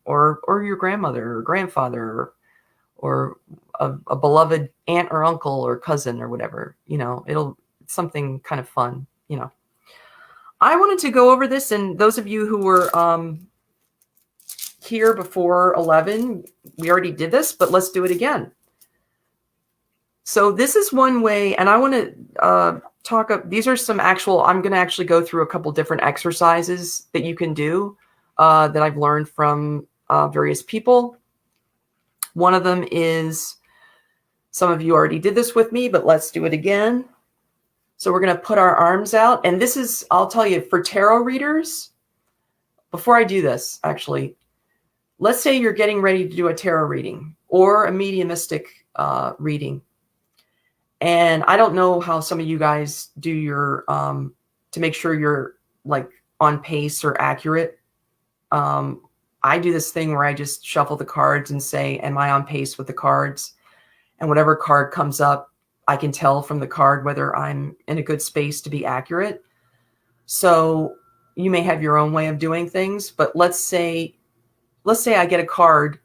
or your grandmother or grandfather, or a beloved aunt or uncle or cousin or whatever. It's something kind of fun. I wanted to go over this, and those of you who were here before 11, we already did this, but let's do it again. So this is one way, and I want to these are some I'm going to actually go through a couple different exercises that you can do that I've learned from various people. One of them is, some of you already did this with me, but let's do it again. So we're going to put our arms out, and this is, I'll tell you, for tarot readers, before I do this, actually, let's say you're getting ready to do a tarot reading or a mediumistic reading. And I don't know how some of you guys do your, to make sure you're like on pace or accurate. I do this thing where I just shuffle the cards and say, am I on pace with the cards? And whatever card comes up, I can tell from the card whether I'm in a good space to be accurate. So you may have your own way of doing things, but let's say I get a card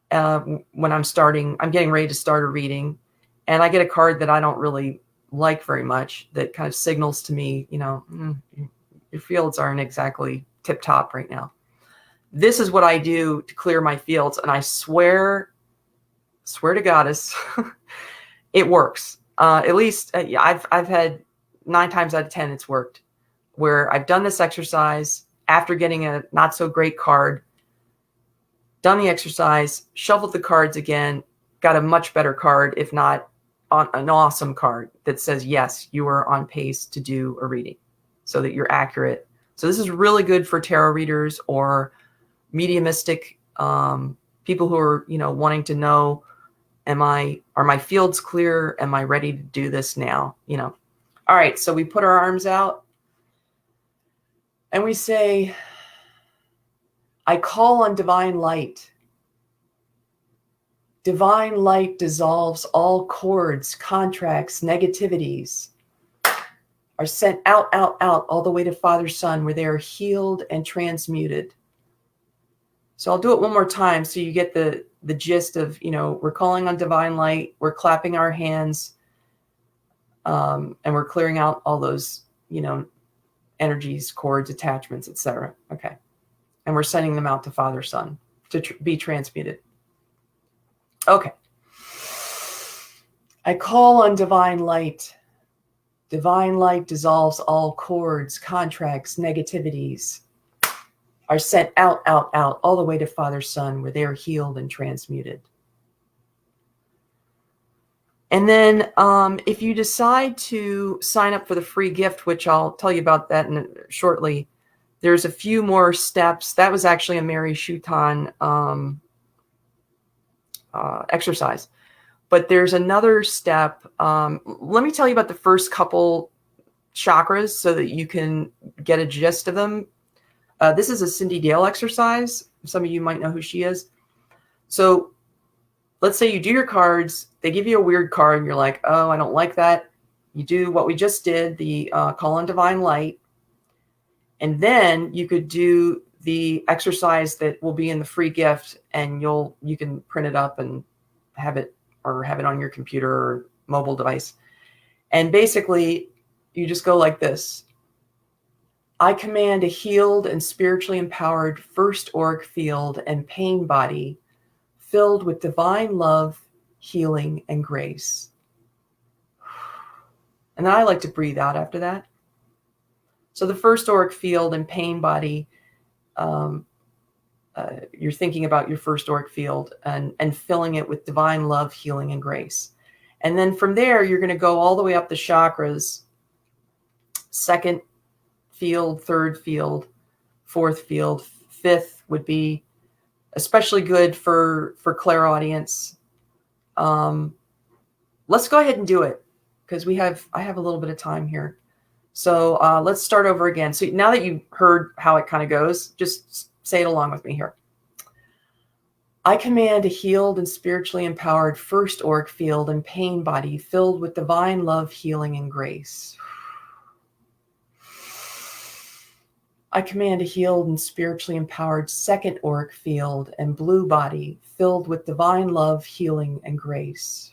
when I'm getting ready to start a reading, and I get a card that I don't really like very much, that kind of signals to me, your fields aren't exactly tip top right now. This is what I do to clear my fields. And I swear to Goddess, it works. At least I've had 9 times out of 10, it's worked, where I've done this exercise after getting a not so great card, done the exercise, shuffled the cards again, got a much better card, if not an awesome card that says, yes, you are on pace to do a reading, so that you're accurate. So this is really good for tarot readers or mediumistic people who are, wanting to know, are my fields clear? Am I ready to do this now? All right. So we put our arms out and we say, I call on divine light. Divine light dissolves all cords, contracts, negativities, are sent out, all the way to Father, Son, where they are healed and transmuted. So I'll do it one more time so you get the gist of, we're calling on divine light, we're clapping our hands, and we're clearing out all those, energies, cords, attachments, etc. Okay. And we're sending them out to Father, Son to be transmuted. Okay. I call on divine light. Divine light dissolves all cords, contracts, negativities, are sent out, all the way to Father, Son, where they are healed and transmuted. And then if you decide to sign up for the free gift, which I'll tell you about that shortly, There's a few more steps. That was actually a Mary Schuton exercise. But there's another step. Let me tell you about the first couple chakras so that you can get a gist of them. This is a Cindy Dale exercise. Some of you might know who she is. So let's say you do your cards. They give you a weird card and you're like, oh, I don't like that. You do what we just did, the call on divine light. And then you could do the exercise that will be in the free gift, and you can print it up and have it on your computer or mobile device. And basically you just go like this. I command a healed and spiritually empowered first auric field and pain body filled with divine love, healing, and grace. And then I like to breathe out after that. So the first auric field and pain body, you're thinking about your first auric field and filling it with divine love, healing, and grace. And then from there, you're going to go all the way up the chakras. Second field, third field, fourth field, fifth would be especially good for clairaudience. Let's go ahead and do it because I have a little bit of time here. So let's start over again. So now that you've heard how it kind of goes, just say it along with me here. I command a healed and spiritually empowered first auric field and pain body filled with divine love, healing, and grace. I command a healed and spiritually empowered second auric field and blue body filled with divine love, healing, and grace.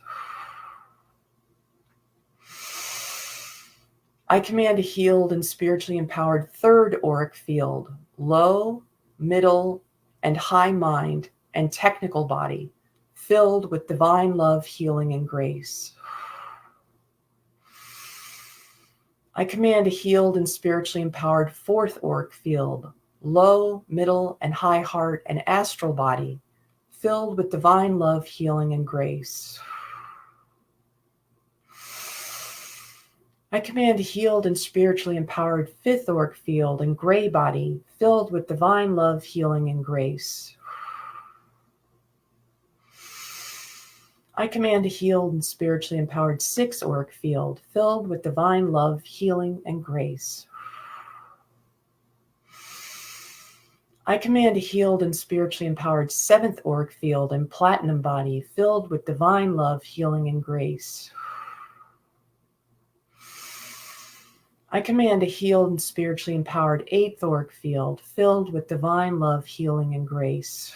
I command a healed and spiritually empowered third auric field, low, middle, and high mind and technical body filled with divine love, healing, and grace. I command a healed and spiritually empowered fourth auric field, low, middle, and high heart and astral body filled with divine love, healing, and grace. I command a healed and spiritually empowered fifth auric field and gray body filled with divine love, healing, and grace. I command a healed and spiritually empowered sixth auric field filled with divine love, healing, and grace. I command a healed and spiritually empowered seventh auric field and platinum body filled with divine love, healing, and grace. I command a healed and spiritually empowered eighth auric field filled with divine love, healing, and grace.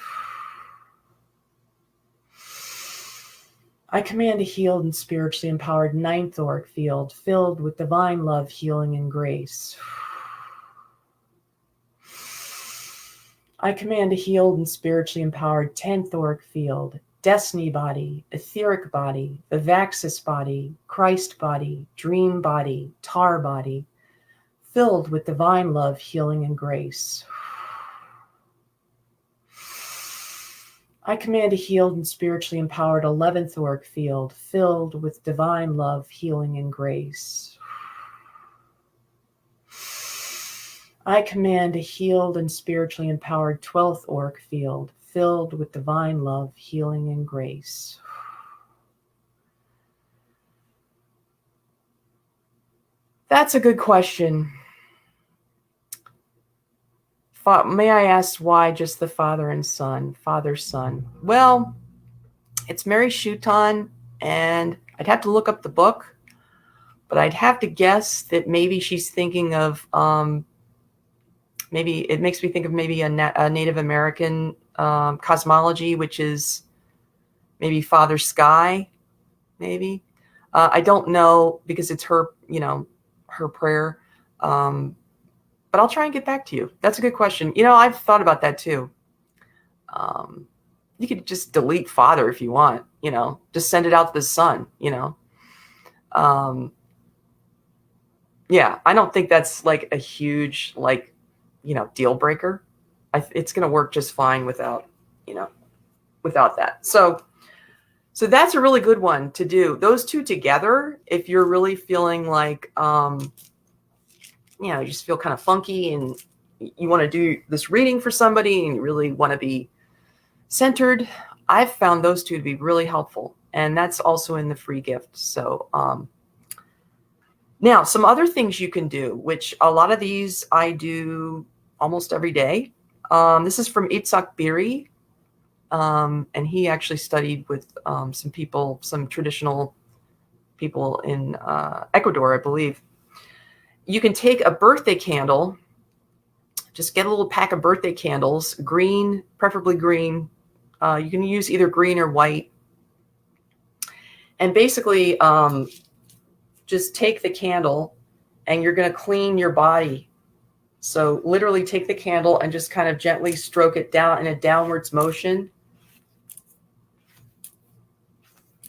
I command a healed and spiritually empowered ninth auric field filled with divine love, healing, and grace. I command a healed and spiritually empowered 10th auric field, destiny body, etheric body, vivaxis body, Christ body, dream body, tar body, filled with divine love, healing, and grace. I command a healed and spiritually empowered 11th auric field filled with divine love, healing, and grace. I command a healed and spiritually empowered 12th auric field filled with divine love, healing, and grace. That's a good question. May I ask why just the Father and Son, Father, Son? Well, it's Mary Schuton, and I'd have to look up the book, but I'd have to guess that maybe she's thinking of, maybe it makes me think of maybe a Native American cosmology, which is maybe Father Sky, maybe. I don't know because it's her, her prayer. But I'll try and get back to you. That's a good question. I've thought about that too. You could just delete Father if you want, just send it out to the Son, Yeah, I don't think that's like a huge, deal breaker. It's going to work just fine without that. So that's a really good one to do. Those two together, if you're really feeling like, you just feel kind of funky and, you want to do this reading for somebody and you really want to be centered, I've found those two to be really helpful. And that's also in the free gift. So now some other things you can do, which a lot of these I do almost every day. This is from Itzhak Beery. And he actually studied with some traditional people in Ecuador, I believe. You can take a birthday candle, just get a little pack of birthday candles, green, preferably green. You can use either green or white. And basically, just take the candle and you're going to clean your body. So literally take the candle and just kind of gently stroke it down in a downwards motion.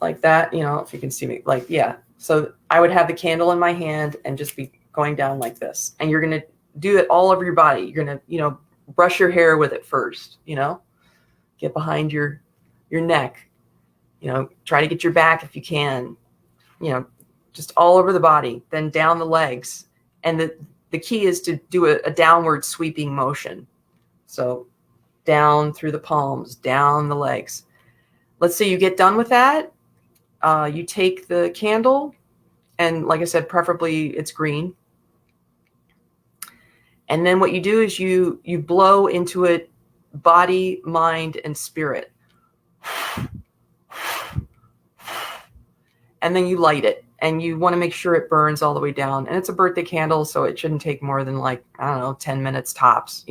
Like that, if you can see me, like, yeah. So I would have the candle in my hand and just be going down like this. And you're going to do it all over your body. You're going to, brush your hair with it first, get behind your neck, try to get your back if you can, just all over the body, then down the legs. And the key is to do a downward sweeping motion. So down through the palms, down the legs. Let's say you get done with that. You take the candle, and like I said, preferably it's green. And then what you do is you blow into it body, mind, and spirit. And then you light it. And you want to make sure it burns all the way down. And it's a birthday candle, so it shouldn't take more than 10 minutes tops,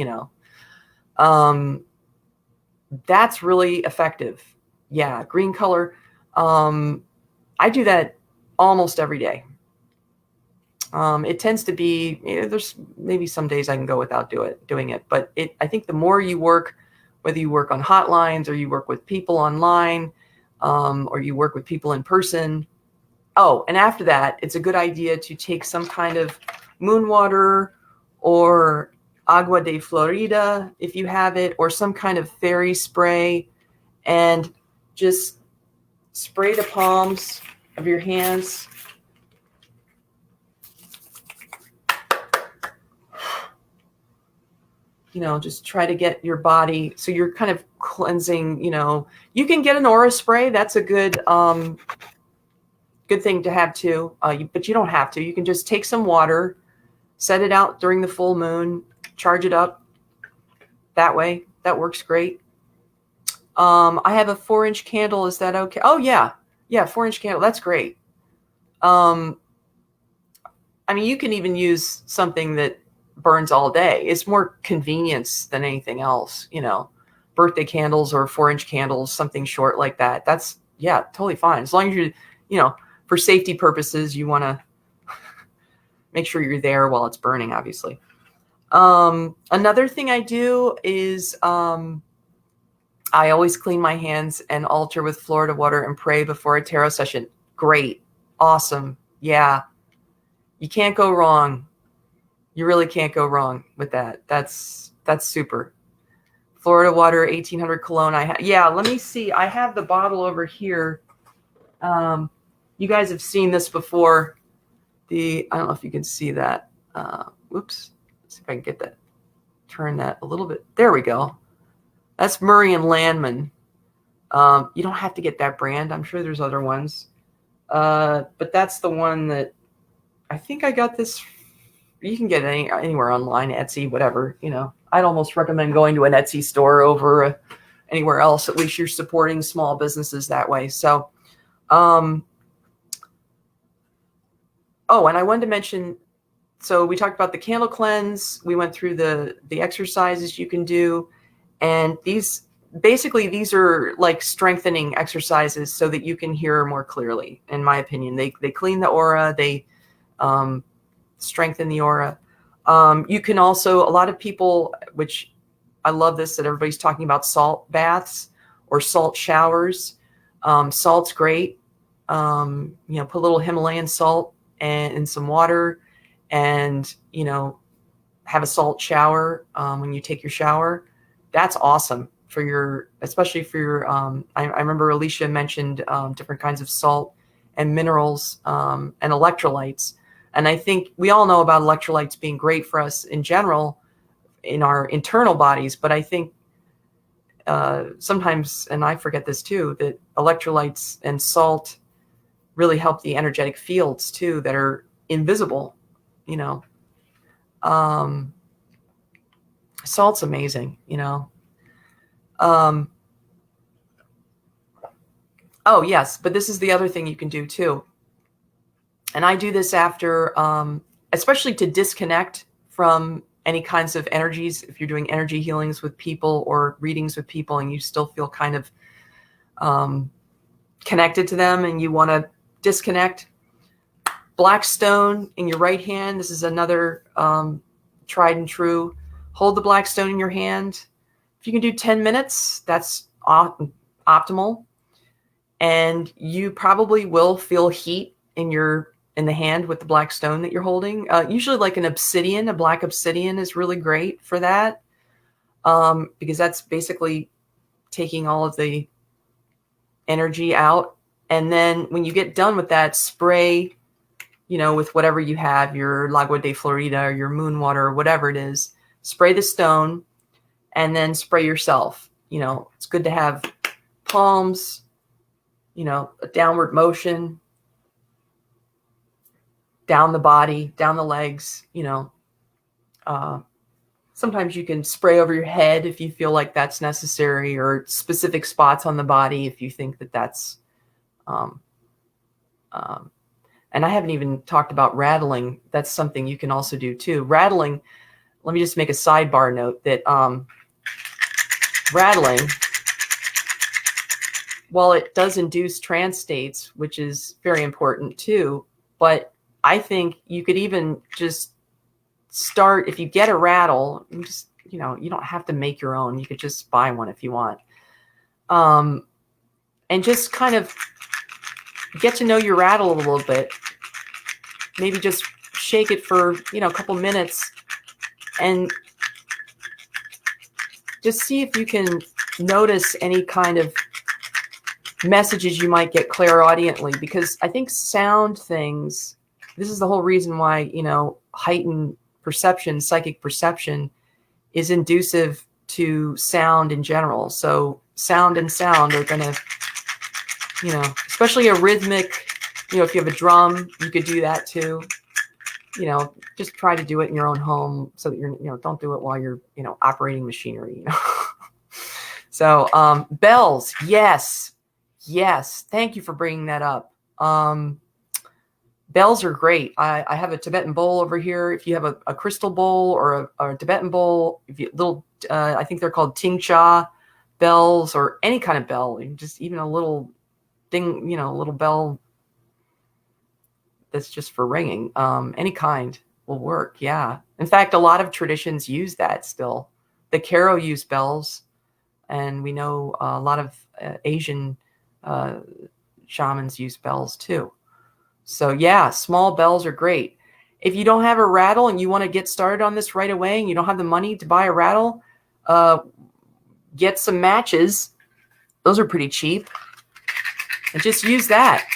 That's really effective. Yeah, green color. I do that almost every day. It tends to be, there's maybe some days I can go without doing it, but I think the more you work, whether you work on hotlines or you work with people online, or you work with people in person. Oh, and after that, it's a good idea to take some kind of moon water or agua de Florida, if you have it, or some kind of fairy spray, and just spray the palms of your hands. Just try to get your body, so you're kind of cleansing, you can get an aura spray. That's a good thing to have too. But you don't have to. You can just take some water, set it out during the full moon, charge it up that way. That works great. I have a 4-inch candle. Is that okay? Oh yeah. Yeah. 4-inch candle. That's great. You can even use something that burns all day. It's more convenience than anything else, birthday candles or 4-inch candles, something short like that. That's totally fine. As long as you're, for safety purposes, you want to make sure you're there while it's burning, obviously. Another thing I do is, I always clean my hands and altar with Florida water and pray before a tarot session. Great. Awesome. Yeah. You can't go wrong. You really can't go wrong with that. That's super. Florida water, 1800 cologne. Let me see. I have the bottle over here. You guys have seen this before. I don't know if you can see that. Whoops. Let's see if I can get that. Turn that a little bit. There we go. That's Murray and Landman. You don't have to get that brand. I'm sure there's other ones. But that's the one that I think I got this. You can get it anywhere online, Etsy, whatever. I'd almost recommend going to an Etsy store over anywhere else. At least you're supporting small businesses that way. So, and I wanted to mention, so we talked about the candle cleanse. We went through the exercises you can do. And these are like strengthening exercises so that you can hear more clearly, in my opinion. They clean the aura. They strengthen the aura. You can also, a lot of people, which I love this, that everybody's talking about salt baths or salt showers. Salt's great. Put a little Himalayan salt and some water, and, have a salt shower when you take your shower. That's awesome especially for your, I remember Alicia mentioned different kinds of salt and minerals and electrolytes. And I think we all know about electrolytes being great for us in general, in our internal bodies. But I think sometimes, and I forget this too, that electrolytes and salt really help the energetic fields too that are invisible, you know. Salt's amazing, you know. Oh, yes, but this is the other thing you can do too. And I do this after, especially to disconnect from any kinds of energies. If you're doing energy healings with people or readings with people and you still feel kind of connected to them and you want to disconnect, black stone in your right hand. This is another tried and true. Hold the black stone in your hand. If you can do 10 minutes, that's optimal. And you probably will feel heat in the hand with the black stone that you're holding. Usually like an obsidian, a black obsidian is really great for that, because that's basically taking all of the energy out. And then when you get done with that, spray, you know, with whatever you have, your Lago de Florida or your moon water or whatever it is, spray the stone and then spray yourself. You know, it's good to have palms, you know, a downward motion, down the body, down the legs, you know. Sometimes you can spray over your head if you feel like that's necessary, or specific spots on the body if you think that that's, and I haven't even talked about rattling. That's something you can also do too. Rattling, let me just make a sidebar note that rattling, while it does induce trance states, which is very important too, but I think you could even just start, if you get a rattle, just, you know, you don't have to make your own. You could just buy one if you want. And just kind of get to know your rattle a little bit. Maybe just shake it for, you know, a couple minutes and just see if you can notice any kind of messages you might get clairaudiently, because I think sound things, this is the whole reason why, you know, heightened perception, psychic perception is inducive to sound in general. So sound and sound are going to, you know, especially a rhythmic, you know, if you have a drum, you could do that too. You know, just try to do it in your own home so that you're, you know, don't do it while you're, you know, operating machinery, you know. So bells, yes. Yes. Thank you for bringing that up. Bells are great. I have a Tibetan bowl over here. If you have a crystal bowl or a Tibetan bowl, if you little, I think they're called tingcha bells, or any kind of bell, just even a little thing, you know, a little bell that's just for ringing. Any kind will work. Yeah. In fact, a lot of traditions use that still. The Karo use bells, and we know a lot of Asian shamans use bells too. So yeah, small bells are great. If you don't have a rattle and you want to get started on this right away and you don't have the money to buy a rattle, get some matches. Those are pretty cheap. And just use that.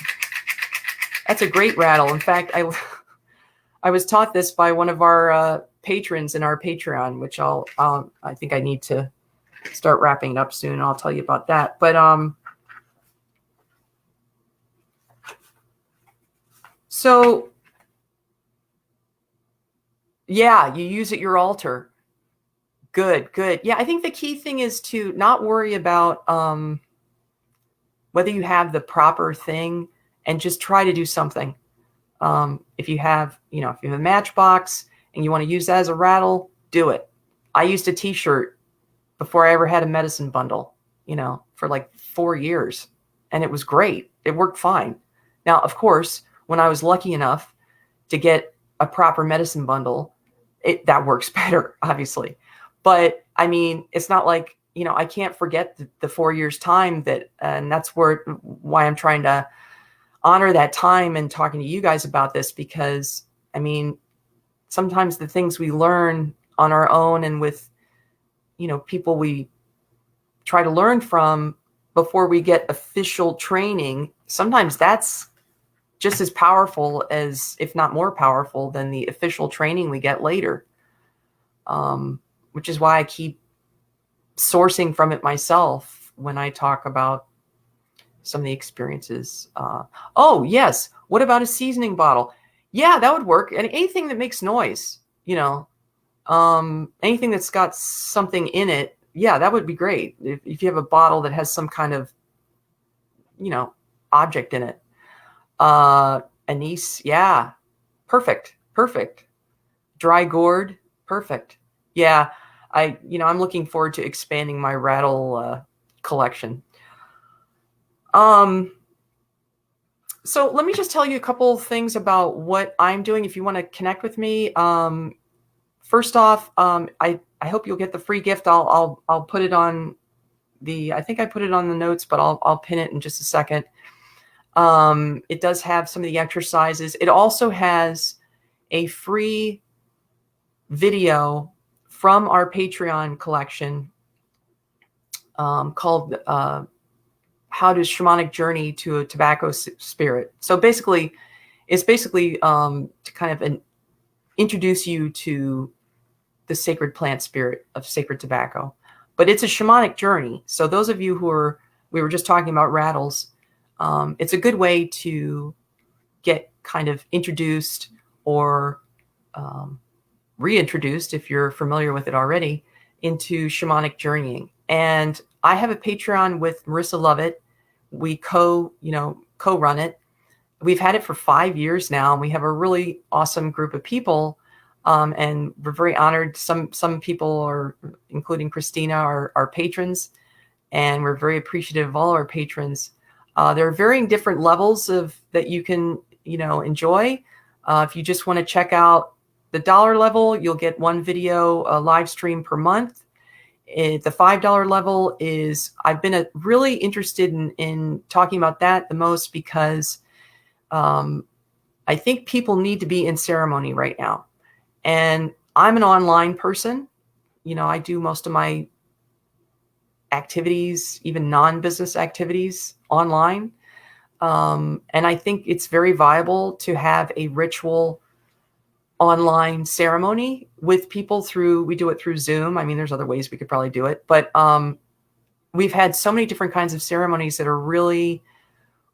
That's a great rattle. In fact, I was taught this by one of our patrons in our Patreon, which I think I need to start wrapping it up soon. I'll tell you about that. But so yeah, you use at your altar. Good, good. Yeah, I think the key thing is to not worry about whether you have the proper thing, and just try to do something. If you have, you know, if you have a matchbox and you want to use that as a rattle, do it. I used a t-shirt before I ever had a medicine bundle, you know, for like 4 years, and it was great. It worked fine. Now, of course, when I was lucky enough to get a proper medicine bundle, that works better, obviously. But I mean, it's not like, you know, I can't forget the 4 years time that, and that's why I'm trying to honor that time and talking to you guys about this, because I mean, sometimes the things we learn on our own and with, you know, people we try to learn from before we get official training, sometimes that's just as powerful as, if not more powerful than the official training we get later. which is why I keep sourcing from it myself when I talk about some of the experiences. Oh, yes. What about a seasoning bottle? Yeah, that would work. And anything that makes noise, anything that's got something in it. Yeah, that would be great. If you have a bottle that has some kind of, object in it. Anise. Yeah. Perfect. Dry gourd. Perfect. Yeah. I'm looking forward to expanding my rattle collection. So let me just tell you a couple of things about what I'm doing. If you want to connect with me, first off, I hope you'll get the free gift. I'll put it on I think I put it on the notes, but I'll pin it in just a second. It does have some of the exercises. It also has a free video from our Patreon collection called How to Shamanic Journey to a Tobacco Spirit. So basically, it's to kind of introduce you to the sacred plant spirit of sacred tobacco. But it's a shamanic journey. So those of you we were just talking about rattles, it's a good way to get kind of introduced or reintroduced, if you're familiar with it already, into shamanic journeying. And I have a Patreon with Marissa Lovett. We co-run it. We've had it for 5 years now, and we have a really awesome group of people. And we're very honored. Some people are, including Christina, are patrons, and we're very appreciative of all our patrons. There are varying different levels that you can, enjoy. If you just want to check out the $1 level, you'll get one video, a live stream per month. The $5 level is, I've been really interested in talking about that the most because I think people need to be in ceremony right now. And I'm an online person. I do most of my activities, even non-business activities, online. And I think it's very viable to have a ritual online ceremony with people we do it through Zoom. I mean, there's other ways we could probably do it, but we've had so many different kinds of ceremonies that are really,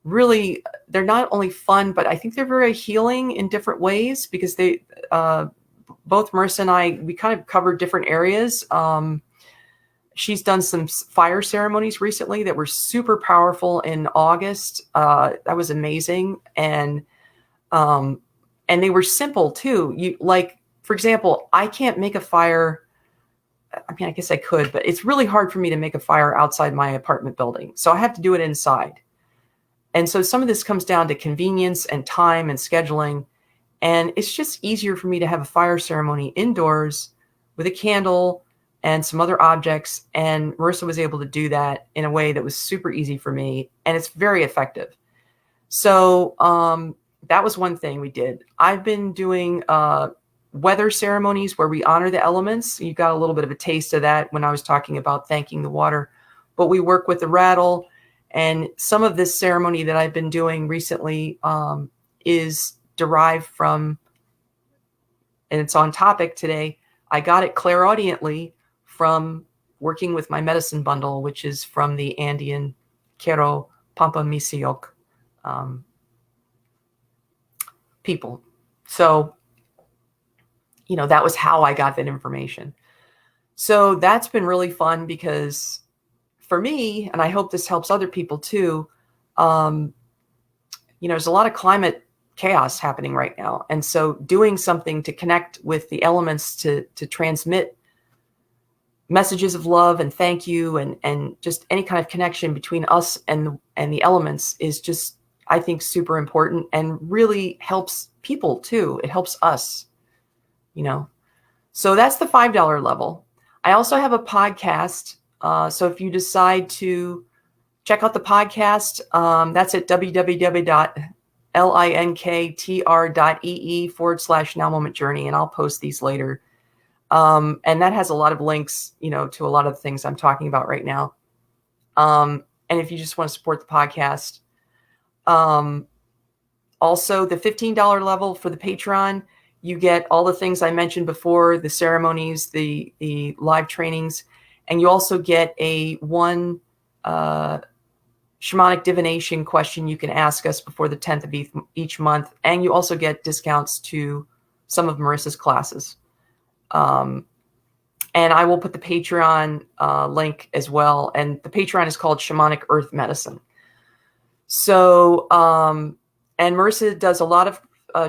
really, they're not only fun, but I think they're very healing in different ways because both Marissa and I, we kind of covered different areas. She's done some fire ceremonies recently that were super powerful in August. That was amazing. And they were simple too. For example, I can't make a fire. I mean, I guess I could, but it's really hard for me to make a fire outside my apartment building. So I have to do it inside. And so some of this comes down to convenience and time and scheduling. And it's just easier for me to have a fire ceremony indoors with a candle and some other objects. And Marissa was able to do that in a way that was super easy for me. And it's very effective. So that was one thing we did. I've been doing weather ceremonies where we honor the elements. You got a little bit of a taste of that when I was talking about thanking the water. But we work with the rattle. And some of this ceremony that I've been doing recently is derived from, and it's on topic today, I got it clairaudiently from working with my medicine bundle, which is from the Andean Quero Pampa Misiok people. So, that was how I got that information. So that's been really fun because for me, and I hope this helps other people too, there's a lot of climate chaos happening right now. And so doing something to connect with the elements to transmit messages of love and thank you and just any kind of connection between us and the elements is just, I think, super important and really helps people too. It helps us, So that's the $5 level. I also have a podcast. So if you decide to check out the podcast, that's at www.linktr.ee/Now Moment Journey. And I'll post these later. And that has a lot of links, to a lot of the things I'm talking about right now. And if you just want to support the podcast, also the $15 level for the Patreon you get all the things I mentioned before, the ceremonies, the live trainings, and you also get a one shamanic divination question you can ask us before the 10th of each month. And you also get discounts to some of Marissa's classes. And I will put the Patreon link as well. And the Patreon is called Shamanic Earth Medicine. So, and Marissa does a lot of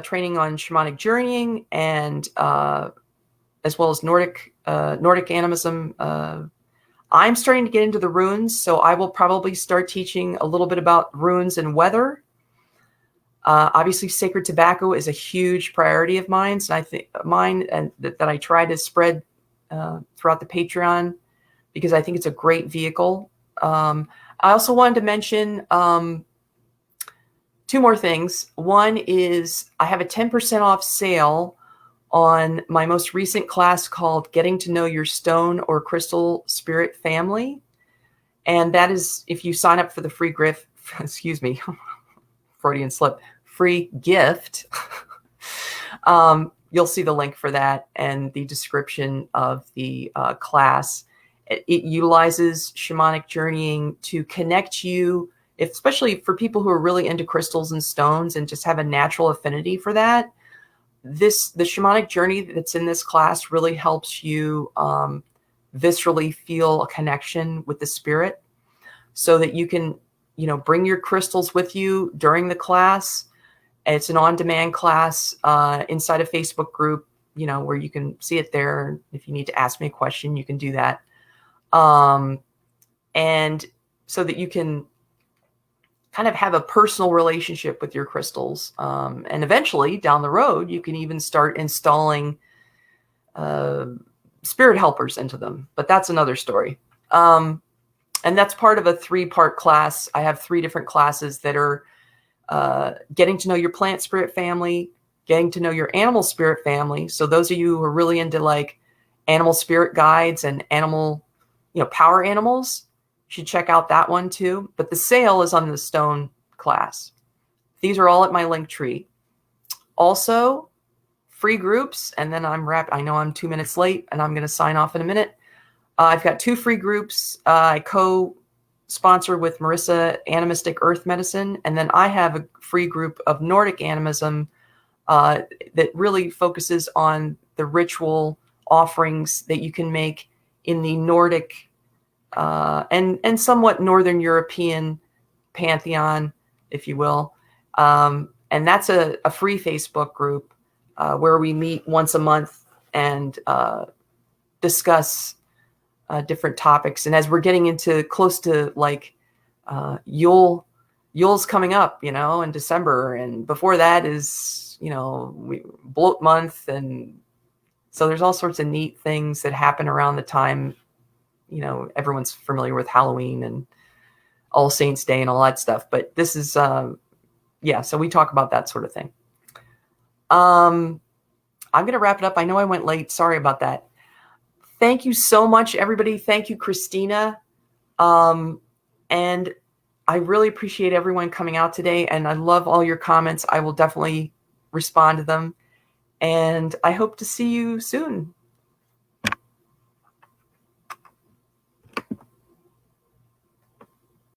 training on shamanic journeying and as well as Nordic animism. I'm starting to get into the runes, so I will probably start teaching a little bit about runes and weather. Obviously, sacred tobacco is a huge priority of mine, and I think that I try to spread throughout the Patreon because I think it's a great vehicle. I also wanted to mention two more things. One is I have a 10% off sale on my most recent class called Getting to Know Your Stone or Crystal Spirit Family. And that is if you sign up for the free gift, excuse me, Freudian slip, free gift. You'll see the link for that and the description of the class. It utilizes shamanic journeying to connect you, especially for people who are really into crystals and stones and just have a natural affinity for that. The shamanic journey that's in this class really helps you viscerally feel a connection with the spirit so that you can, bring your crystals with you during the class. It's an on-demand class inside a Facebook group, where you can see it there. If you need to ask me a question, you can do that. And so that you can kind of have a personal relationship with your crystals. And eventually down the road, you can even start installing spirit helpers into them. But that's another story. And that's part of a 3-part class. I have 3 different classes that are getting to know your plant spirit family, getting to know your animal spirit family. So those of you who are really into like animal spirit guides and animal, power animals, should check out that one too. But the sale is on the stone class. These are all at my link tree. Also, free groups, and then I'm wrapped. I know I'm 2 minutes late, and I'm going to sign off in a minute. I've got 2 free groups. I co-sponsor with Marissa Animistic Earth Medicine, and then I have a free group of Nordic Animism that really focuses on the ritual offerings that you can make in the Nordic and somewhat Northern European pantheon, if you will. And that's a free Facebook group where we meet once a month and discuss different topics. And as we're getting into close to like Yule's coming up, in December. And before that is, bloat month. And so there's all sorts of neat things that happen around the time. Everyone's familiar with Halloween and All Saints Day and all that stuff. But this is, so we talk about that sort of thing. I'm going to wrap it up. I know I went late. Sorry about that. Thank you so much, everybody. Thank you, Christina. And I really appreciate everyone coming out today. And I love all your comments. I will definitely respond to them. And I hope to see you soon.